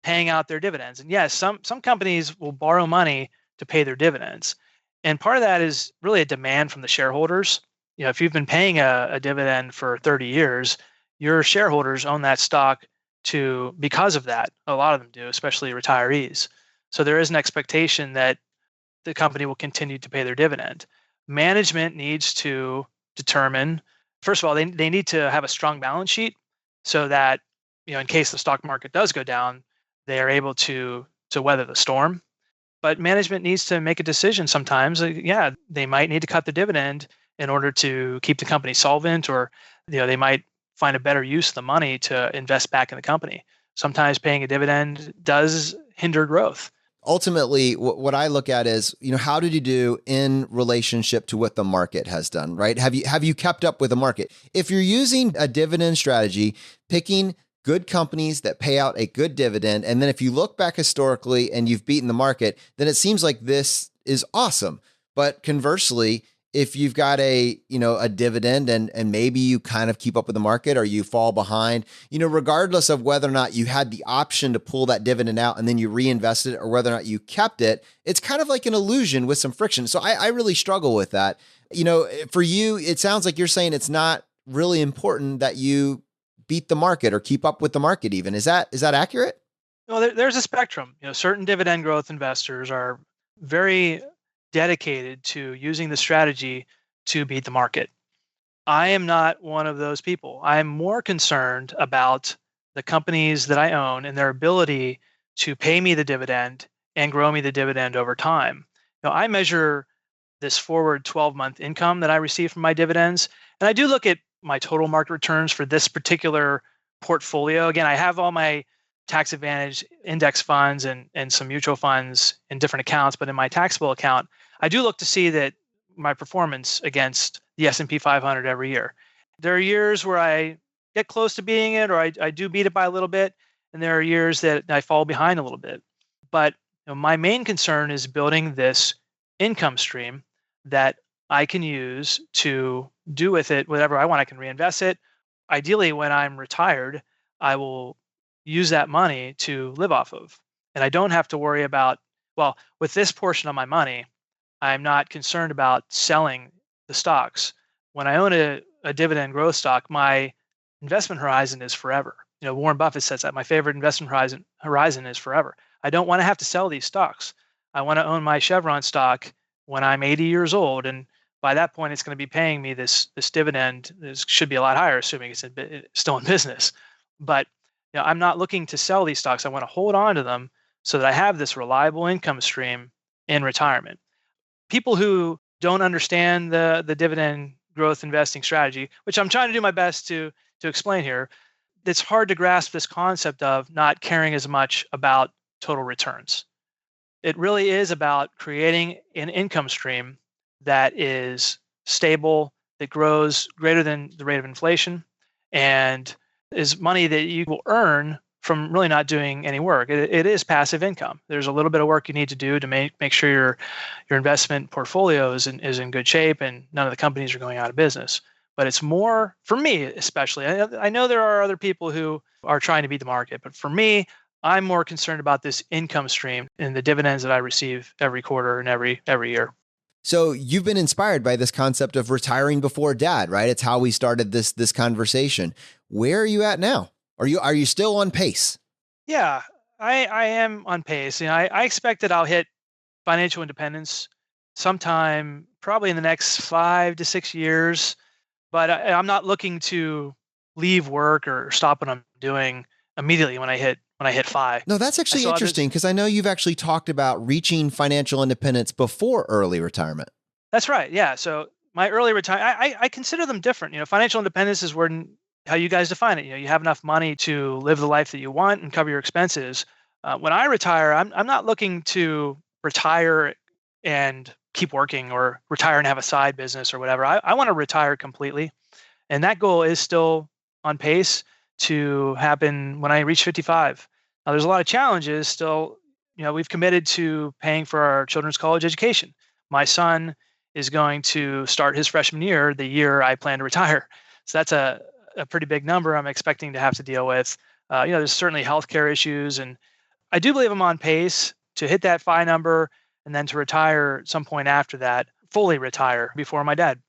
paying out their dividends. And yes, some companies will borrow money to pay their dividends, and part of that is really a demand from the shareholders. If you've been paying a dividend for 30 years, your shareholders own that stock because of that. A lot of them do, especially retirees. So there is an expectation that the company will continue to pay their dividend. Management needs to determine, first of all, they need to have a strong balance sheet so that, in case the stock market does go down, they are able to weather the storm. But management needs to make a decision sometimes. They might need to cut the dividend in order to keep the company solvent, or they might find a better use of the money to invest back in the company. Sometimes paying a dividend does hinder growth. Ultimately, what I look at is, how did you do in relationship to what the market has done, right? Have you kept up with the market? If you're using a dividend strategy, picking good companies that pay out a good dividend, and then if you look back historically and you've beaten the market, then it seems like this is awesome. But conversely, if you've got a dividend and maybe you kind of keep up with the market or you fall behind, regardless of whether or not you had the option to pull that dividend out and then you reinvested it or whether or not you kept it, it's kind of like an illusion with some friction. So I really struggle with that. For you, it sounds like you're saying it's not really important that you beat the market or keep up with the market even. Is that accurate? Well, there's a spectrum. Certain dividend growth investors are very dedicated to using the strategy to beat the market. I am not one of those people. I am more concerned about the companies that I own and their ability to pay me the dividend and grow me the dividend over time. I measure this forward 12-month income that I receive from my dividends, and I do look at my total market returns for this particular portfolio. Again, I have all my tax advantage index funds and some mutual funds in different accounts, but in my taxable account, I do look to see that my performance against the S&P 500 every year. There are years where I get close to beating it, or I do beat it by a little bit, and there are years that I fall behind a little bit. But my main concern is building this income stream that I can use to do with it whatever I want. I can reinvest it. Ideally, when I'm retired, I will use that money to live off of. And I don't have to worry about, with this portion of my money, I'm not concerned about selling the stocks. When I own a dividend growth stock, my investment horizon is forever. Warren Buffett says that my favorite investment horizon is forever. I don't want to have to sell these stocks. I want to own my Chevron stock when I'm 80 years old, and by that point, it's going to be paying me this dividend. This should be a lot higher, assuming it's still in business. But I'm not looking to sell these stocks. I want to hold on to them so that I have this reliable income stream in retirement. People who don't understand the dividend growth investing strategy, which I'm trying to do my best to explain here, it's hard to grasp this concept of not caring as much about total returns. It really is about creating an income stream that is stable, that grows greater than the rate of inflation, and is money that you will earn from really not doing any work. It is passive income. There's a little bit of work you need to do to make sure your investment portfolio is in good shape and none of the companies are going out of business. but it's more for me, especially. I know there are other people who are trying to beat the market, but for me, I'm more concerned about this income stream and the dividends that I receive every quarter and every year. So you've been inspired by this concept of retiring before dad, right? It's how we started this conversation. Where are you at now? Are you still on pace? Yeah, I am on pace. I expect that I'll hit financial independence sometime probably in the next 5 to 6 years. But I'm not looking to leave work or stop what I'm doing immediately when I hit five. No, that's actually So interesting because I know you've actually talked about reaching financial independence before early retirement. That's right. Yeah. So my early retirement, I consider them different. Financial independence is how you guys define it. You have enough money to live the life that you want and cover your expenses. When I retire, I'm not looking to retire and keep working or retire and have a side business or whatever. I want to retire completely. And that goal is still on pace to happen when I reach 55. Now, there's a lot of challenges still. We've committed to paying for our children's college education. My son is going to start his freshman year the year I plan to retire. So that's a pretty big number I'm expecting to have to deal with. There's certainly healthcare issues. And I do believe I'm on pace to hit that FI number and then to retire at some point after that, fully retire before my dad.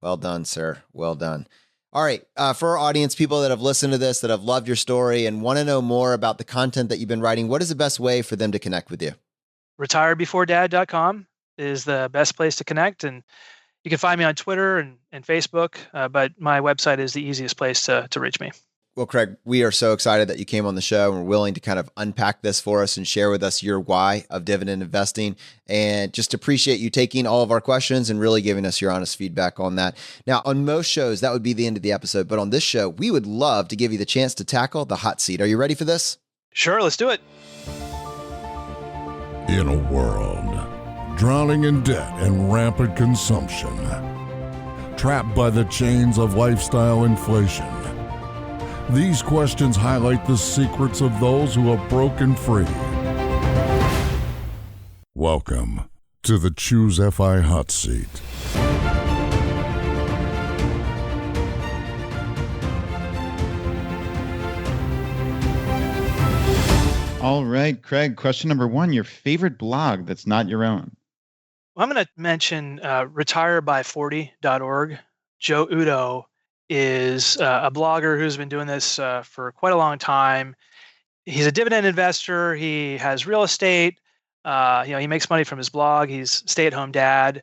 Well done, sir. Well done. All right. For our audience, people that have listened to this, that have loved your story and want to know more about the content that you've been writing, what is the best way for them to connect with you? retirebeforedad.com is the best place to connect. And you can find me on Twitter and Facebook, but my website is the easiest place to reach me. Well, Craig, we are so excited that you came on the show and we're willing to kind of unpack this for us and share with us your why of dividend investing, and just appreciate you taking all of our questions and really giving us your honest feedback on that. Now, on most shows, that would be the end of the episode, but on this show, we would love to give you the chance to tackle the hot seat. Are you ready for this? Sure, let's do it. In a world drowning in debt and rampant consumption, trapped by the chains of lifestyle inflation, these questions highlight the secrets of those who have broken free. Welcome to the ChooseFI Hot Seat. All right, Craig, question number 1, your favorite blog that's not your own. Well, I'm going to mention retireby40.org. Joe Udo is a blogger who's been doing this for quite a long time. He's a dividend investor. He has real estate. He makes money from his blog. He's a stay-at-home dad.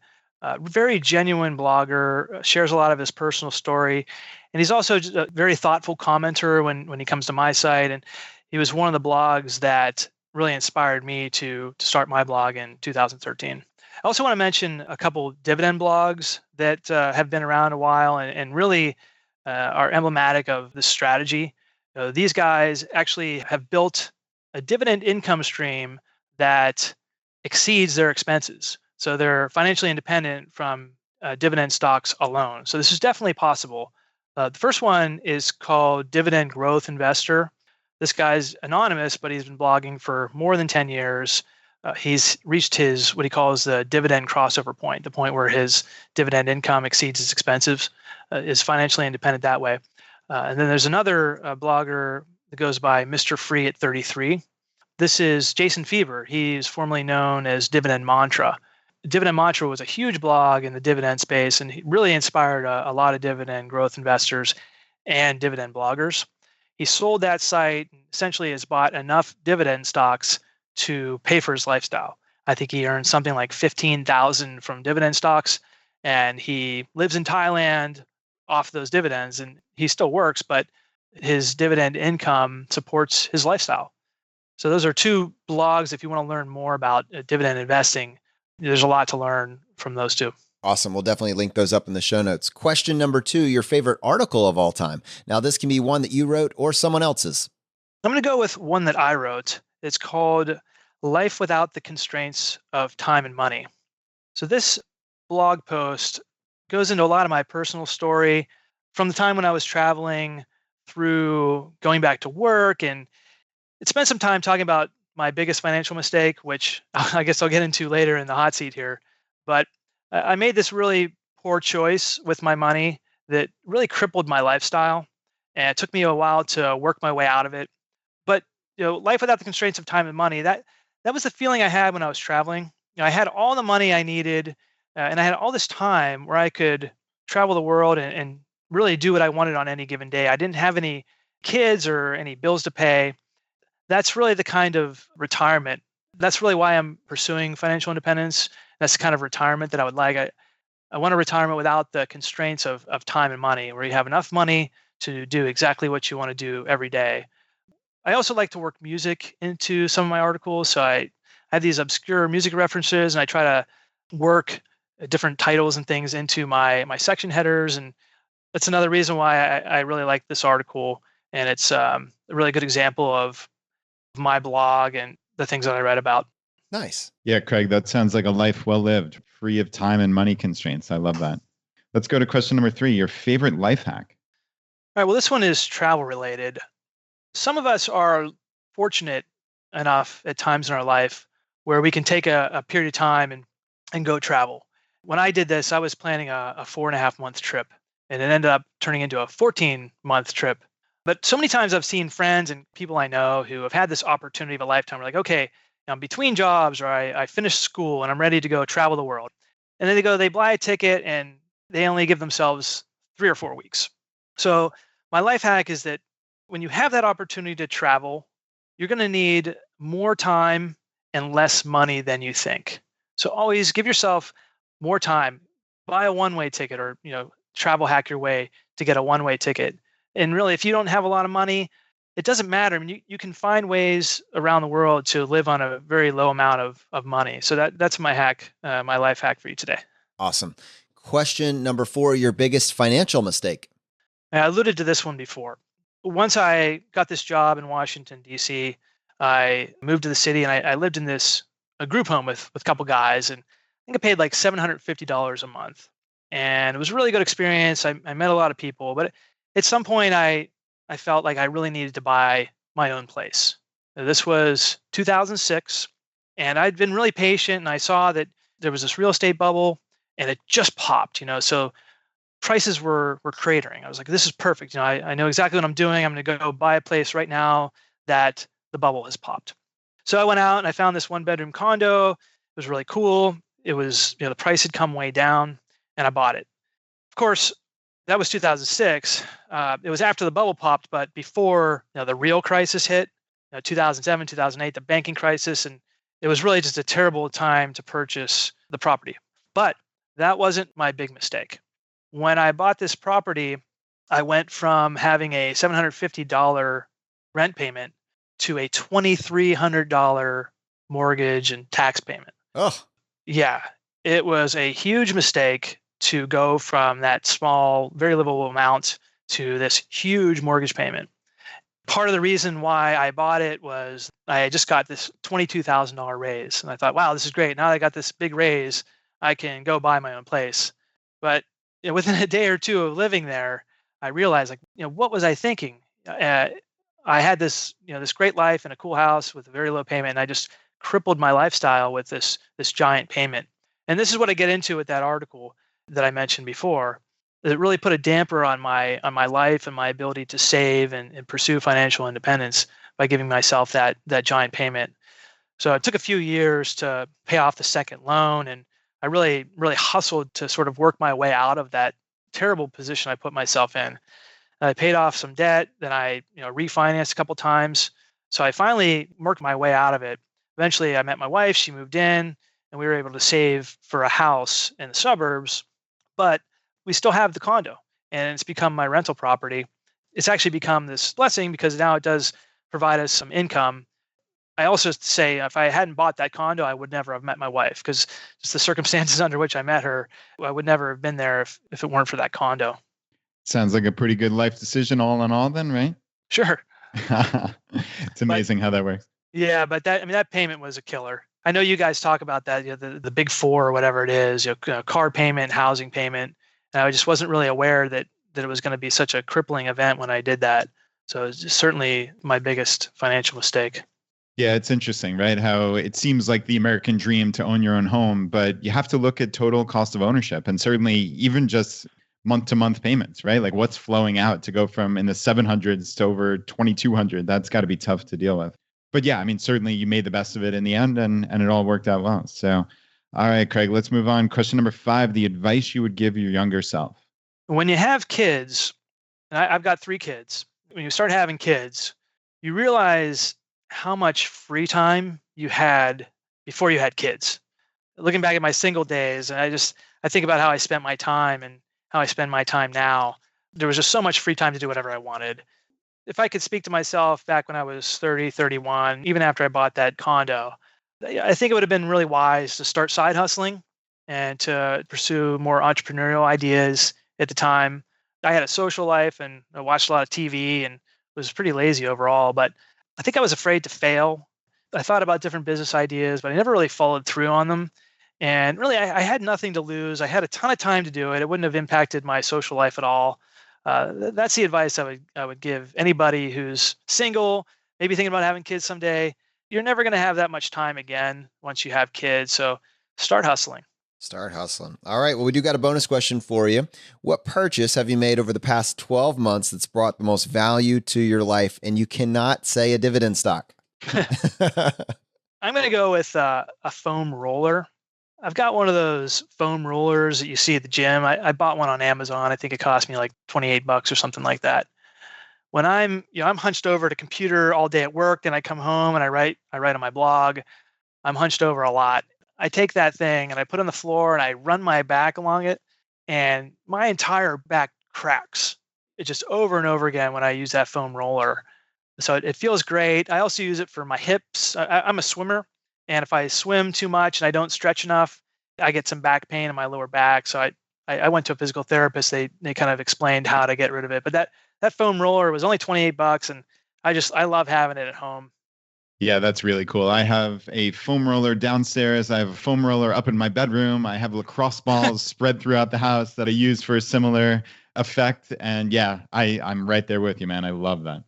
Very genuine blogger. Shares a lot of his personal story, and he's also just a very thoughtful commenter when he comes to my site. And he was one of the blogs that really inspired me to start my blog in 2013. I also want to mention a couple dividend blogs that have been around a while and really are emblematic of this strategy. These guys actually have built a dividend income stream that exceeds their expenses. So they're financially independent from dividend stocks alone. So this is definitely possible. The first one is called Dividend Growth Investor. This guy's anonymous, but he's been blogging for more than 10 years. He's reached his what he calls the dividend crossover point, the point where his dividend income exceeds his expenses, is financially independent that way. And then there's another blogger that goes by Mr. Free at 33. This is Jason Fever. He's formerly known as Dividend Mantra. Dividend Mantra was a huge blog in the dividend space, and he really inspired a lot of dividend growth investors and dividend bloggers. He sold that site, and essentially has bought enough dividend stocks to pay for his lifestyle. I think he earned something like $15,000 from dividend stocks, and he lives in Thailand off those dividends, and he still works, but his dividend income supports his lifestyle. So those are two blogs if you want to learn more about dividend investing. There's a lot to learn from those two. Awesome. We'll definitely link those up in the show notes. Question number 2, your favorite article of all time. Now, this can be one that you wrote or someone else's. I'm going to go with one that I wrote. It's called Life Without the Constraints of Time and Money. So this blog post goes into a lot of my personal story from the time when I was traveling through going back to work. And it spent some time talking about my biggest financial mistake, which I guess I'll get into later in the hot seat here. But I made this really poor choice with my money that really crippled my lifestyle. And it took me a while to work my way out of it. But life without the constraints of time and money, that was the feeling I had when I was traveling. I had all the money I needed, and I had all this time where I could travel the world and really do what I wanted on any given day. I didn't have any kids or any bills to pay. That's really the kind of retirement. That's really why I'm pursuing financial independence. That's the kind of retirement that I would like. I want a retirement without the constraints of time and money, where you have enough money to do exactly what you want to do every day. I also like to work music into some of my articles. So I have these obscure music references, and I try to work different titles and things into my section headers. And that's another reason why I really like this article. And it's a really good example of my blog and the things that I write about. Nice. Yeah, Craig, that sounds like a life well lived, free of time and money constraints. I love that. Let's go to question number 3, your favorite life hack. All right, well, this one is travel related. Some of us are fortunate enough at times in our life where we can take a period of time and go travel. When I did this, I was planning a 4.5-month trip, and it ended up turning into a 14-month trip. But so many times I've seen friends and people I know who have had this opportunity of a lifetime. We're like, okay, I'm between jobs, or I finished school and I'm ready to go travel the world. And then they buy a ticket and they only give themselves 3 or 4 weeks. So my life hack is that when you have that opportunity to travel, you're going to need more time and less money than you think. So always give yourself more time. Buy a one-way ticket, or travel hack your way to get a one-way ticket. And really, if you don't have a lot of money, it doesn't matter. I mean, you can find ways around the world to live on a very low amount of money. So that's my hack, my life hack for you today. Awesome. Question number 4, your biggest financial mistake. I alluded to this one before. Once I got this job in Washington, D.C., I moved to the city, and I lived in a group home with a couple guys, and I think I paid like $750 a month. And it was a really good experience. I met a lot of people, but at some point I felt like I really needed to buy my own place. Now, this was 2006, and I'd been really patient, and I saw that there was this real estate bubble, and it just popped, so prices were cratering. I was like, this is perfect. I know exactly what I'm doing. I'm going to go buy a place right now that the bubble has popped. So I went out and I found this 1-bedroom condo. It was really cool. It was, the price had come way down, and I bought it. Of course, that was 2006. It was after the bubble popped, but before the real crisis hit, 2007, 2008, the banking crisis, and it was really just a terrible time to purchase the property. But that wasn't my big mistake. When I bought this property, I went from having a $750 rent payment to a $2,300 mortgage and tax payment. Oh, Yeah, it was a huge mistake to go from that small, very livable amount to this huge mortgage payment. Part of the reason why I bought it was I just got this $22,000 raise. And I thought, wow, this is great. Now that I got this big raise, I can go buy my own place. But within a day or two of living there, I realized, what was I thinking? I had this, this great life in a cool house with a very low payment, and I just crippled my lifestyle with this giant payment. And this is what I get into with that article that I mentioned before. It really put a damper on my life and my ability to save and pursue financial independence by giving myself that giant payment. So it took a few years to pay off the second loan, and I really hustled to sort of work my way out of that terrible position I put myself in. I paid off some debt, then I refinanced a couple times. So I finally worked my way out of it. Eventually I met my wife, she moved in, and we were able to save for a house in the suburbs, but we still have the condo, and it's become my rental property. It's actually become this blessing because now it does provide us some income. I also say if I hadn't bought that condo, I would never have met my wife, because just the circumstances under which I met her, I would never have been there if it weren't for that condo. Sounds like a pretty good life decision all in all then, right? Sure. It's amazing how that works. Yeah, but that payment was a killer. I know you guys talk about that, the big four or whatever it is, car payment, housing payment. And I just wasn't really aware that it was going to be such a crippling event when I did that. So it's certainly my biggest financial mistake. Yeah, it's interesting, right? How it seems like the American dream to own your own home, but you have to look at total cost of ownership. And certainly even just month-to-month payments, right? Like what's flowing out to go from in the 700s to over 2200? That's got to be tough to deal with. But yeah, I mean, certainly you made the best of it in the end, and it all worked out well. So, all right, Craig, let's move on. Question number 5, the advice you would give your younger self. When you have kids, and I've got 3 kids, when you start having kids, you realize how much free time you had before you had kids. Looking back at my single days, and I think about how I spent my time and how I spend my time now. There was just so much free time to do whatever I wanted. If I could speak to myself back when I was 30, 31, even after I bought that condo, I think it would have been really wise to start side hustling and to pursue more entrepreneurial ideas at the time. I had a social life and I watched a lot of TV and was pretty lazy overall, but I think I was afraid to fail. I thought about different business ideas, but I never really followed through on them. And really, I had nothing to lose. I had a ton of time to do it. It wouldn't have impacted my social life at all. That's the advice I would give anybody who's single, maybe thinking about having kids someday. You're never going to have that much time again once you have kids. So start hustling. Start hustling. All right. Well, we do got a bonus question for you. What purchase have you made over the past 12 months that's brought the most value to your life? And you cannot say a dividend stock. I'm going to go with a foam roller. I've got one of those foam rollers that you see at the gym. I bought one on Amazon. I think it cost me like $28 or something like that. When I'm hunched over at a computer all day at work, then I come home and I write on my blog. I'm hunched over a lot. I take that thing and I put it on the floor and I run my back along it, and my entire back cracks. It's just over and over again when I use that foam roller. So it feels great. I also use it for my hips. I'm a swimmer. And if I swim too much and I don't stretch enough, I get some back pain in my lower back. So I went to a physical therapist. They kind of explained how to get rid of it. But that foam roller was only $28, and I love having it at home. Yeah, that's really cool. I have a foam roller downstairs. I have a foam roller up in my bedroom. I have lacrosse balls spread throughout the house that I use for a similar effect. And yeah, I'm right there with you, man. I love that.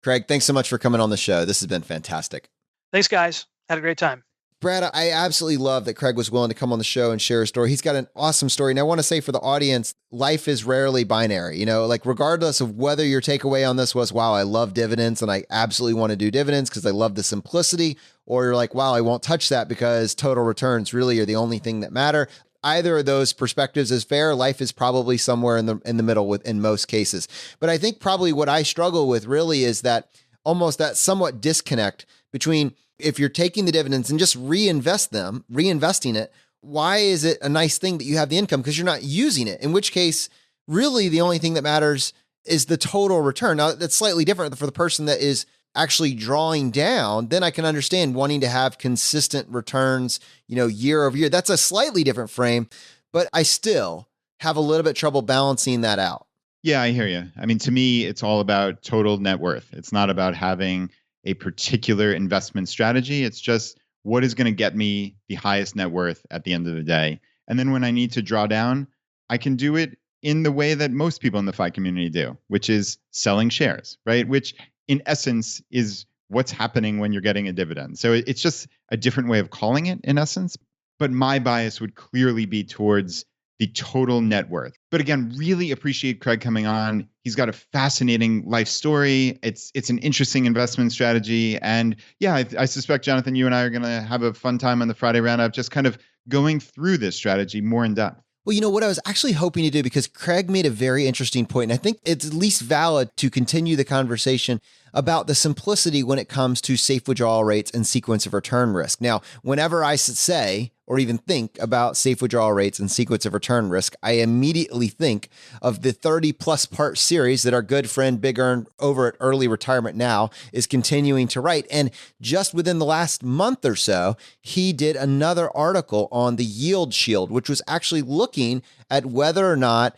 Craig, thanks so much for coming on the show. This has been fantastic. Thanks, guys. Had a great time. Brad, I absolutely love that Craig was willing to come on the show and share a story. He's got an awesome story. And I want to say for the audience, life is rarely binary. Like regardless of whether your takeaway on this was, wow, I love dividends and I absolutely want to do dividends because I love the simplicity, or you're like, wow, I won't touch that because total returns really are the only thing that matter. Either of those perspectives is fair. Life is probably somewhere in the middle in most cases. But I think probably what I struggle with really is that almost that somewhat disconnect between if you're taking the dividends and just reinvesting it, why is it a nice thing that you have the income? Because you're not using it, in which case, really the only thing that matters is the total return. Now, that's slightly different for the person that is actually drawing down. Then I can understand wanting to have consistent returns, year over year. That's a slightly different frame, but I still have a little bit of trouble balancing that out. Yeah, I hear you. I mean, to me, it's all about total net worth. It's not about having a particular investment strategy. It's just what is going to get me the highest net worth at the end of the day. And then when I need to draw down, I can do it in the way that most people in the FI community do, which is selling shares, right? Which in essence is what's happening when you're getting a dividend. So it's just a different way of calling it in essence. But my bias would clearly be towards the total net worth. But again, really appreciate Craig coming on. He's got a fascinating life story. It's an interesting investment strategy. And yeah, I suspect, Jonathan, you and I are going to have a fun time on the Friday roundup, just kind of going through this strategy more in depth. Well, what I was actually hoping to do, because Craig made a very interesting point, and I think it's at least valid to continue the conversation about the simplicity when it comes to safe withdrawal rates and sequence of return risk. Now, whenever I say or even think about safe withdrawal rates and sequence of return risk, I immediately think of the 30 plus part series that our good friend Big Earn over at Early Retirement Now is continuing to write. And just within the last month or so, he did another article on the yield shield, which was actually looking at whether or not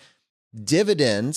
dividend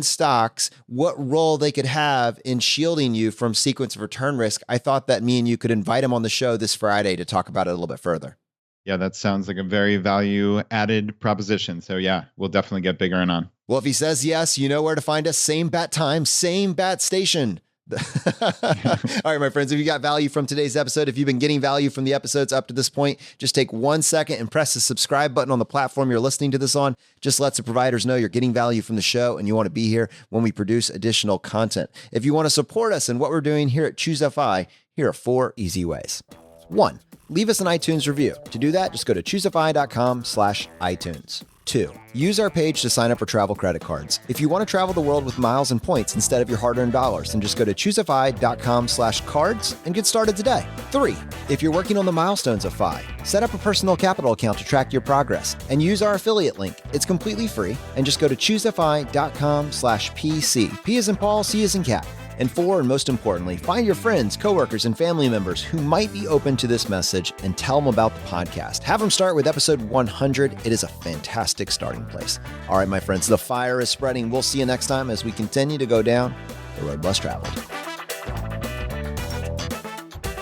stocks, what role they could have in shielding you from sequence of return risk. I thought that me and you could invite him on the show this Friday to talk about it a little bit further. Yeah, that sounds like a very value added proposition. So yeah, we'll definitely get Big Earn on. Well, if he says yes, you know where to find us. Same bat time, same bat station. All right, my friends, if you got value from today's episode, if you've been getting value from the episodes up to this point, just take 1 second and press the subscribe button on the platform you're listening to this on. Just lets the providers know you're getting value from the show and you want to be here when we produce additional content. If you want to support us in what we're doing here at ChooseFI, here are 4 easy ways. 1, leave us an iTunes review. To do that, just go to ChooseFI.com/iTunes. 2, use our page to sign up for travel credit cards. If you want to travel the world with miles and points instead of your hard-earned dollars, then just go to ChooseFI.com/cards and get started today. 3, if you're working on the milestones of FI, set up a personal capital account to track your progress and use our affiliate link. It's completely free and just go to ChooseFI.com/PC. P as in Paul, C as in cat. And 4, and most importantly, find your friends, coworkers, and family members who might be open to this message and tell them about the podcast. Have them start with episode 100. It is a fantastic starting place. All right, my friends, the fire is spreading. We'll see you next time as we continue to go down the road less traveled.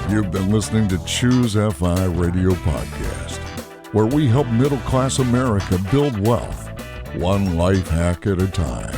You've been listening to ChooseFI Radio Podcast, where we help middle-class America build wealth, one life hack at a time.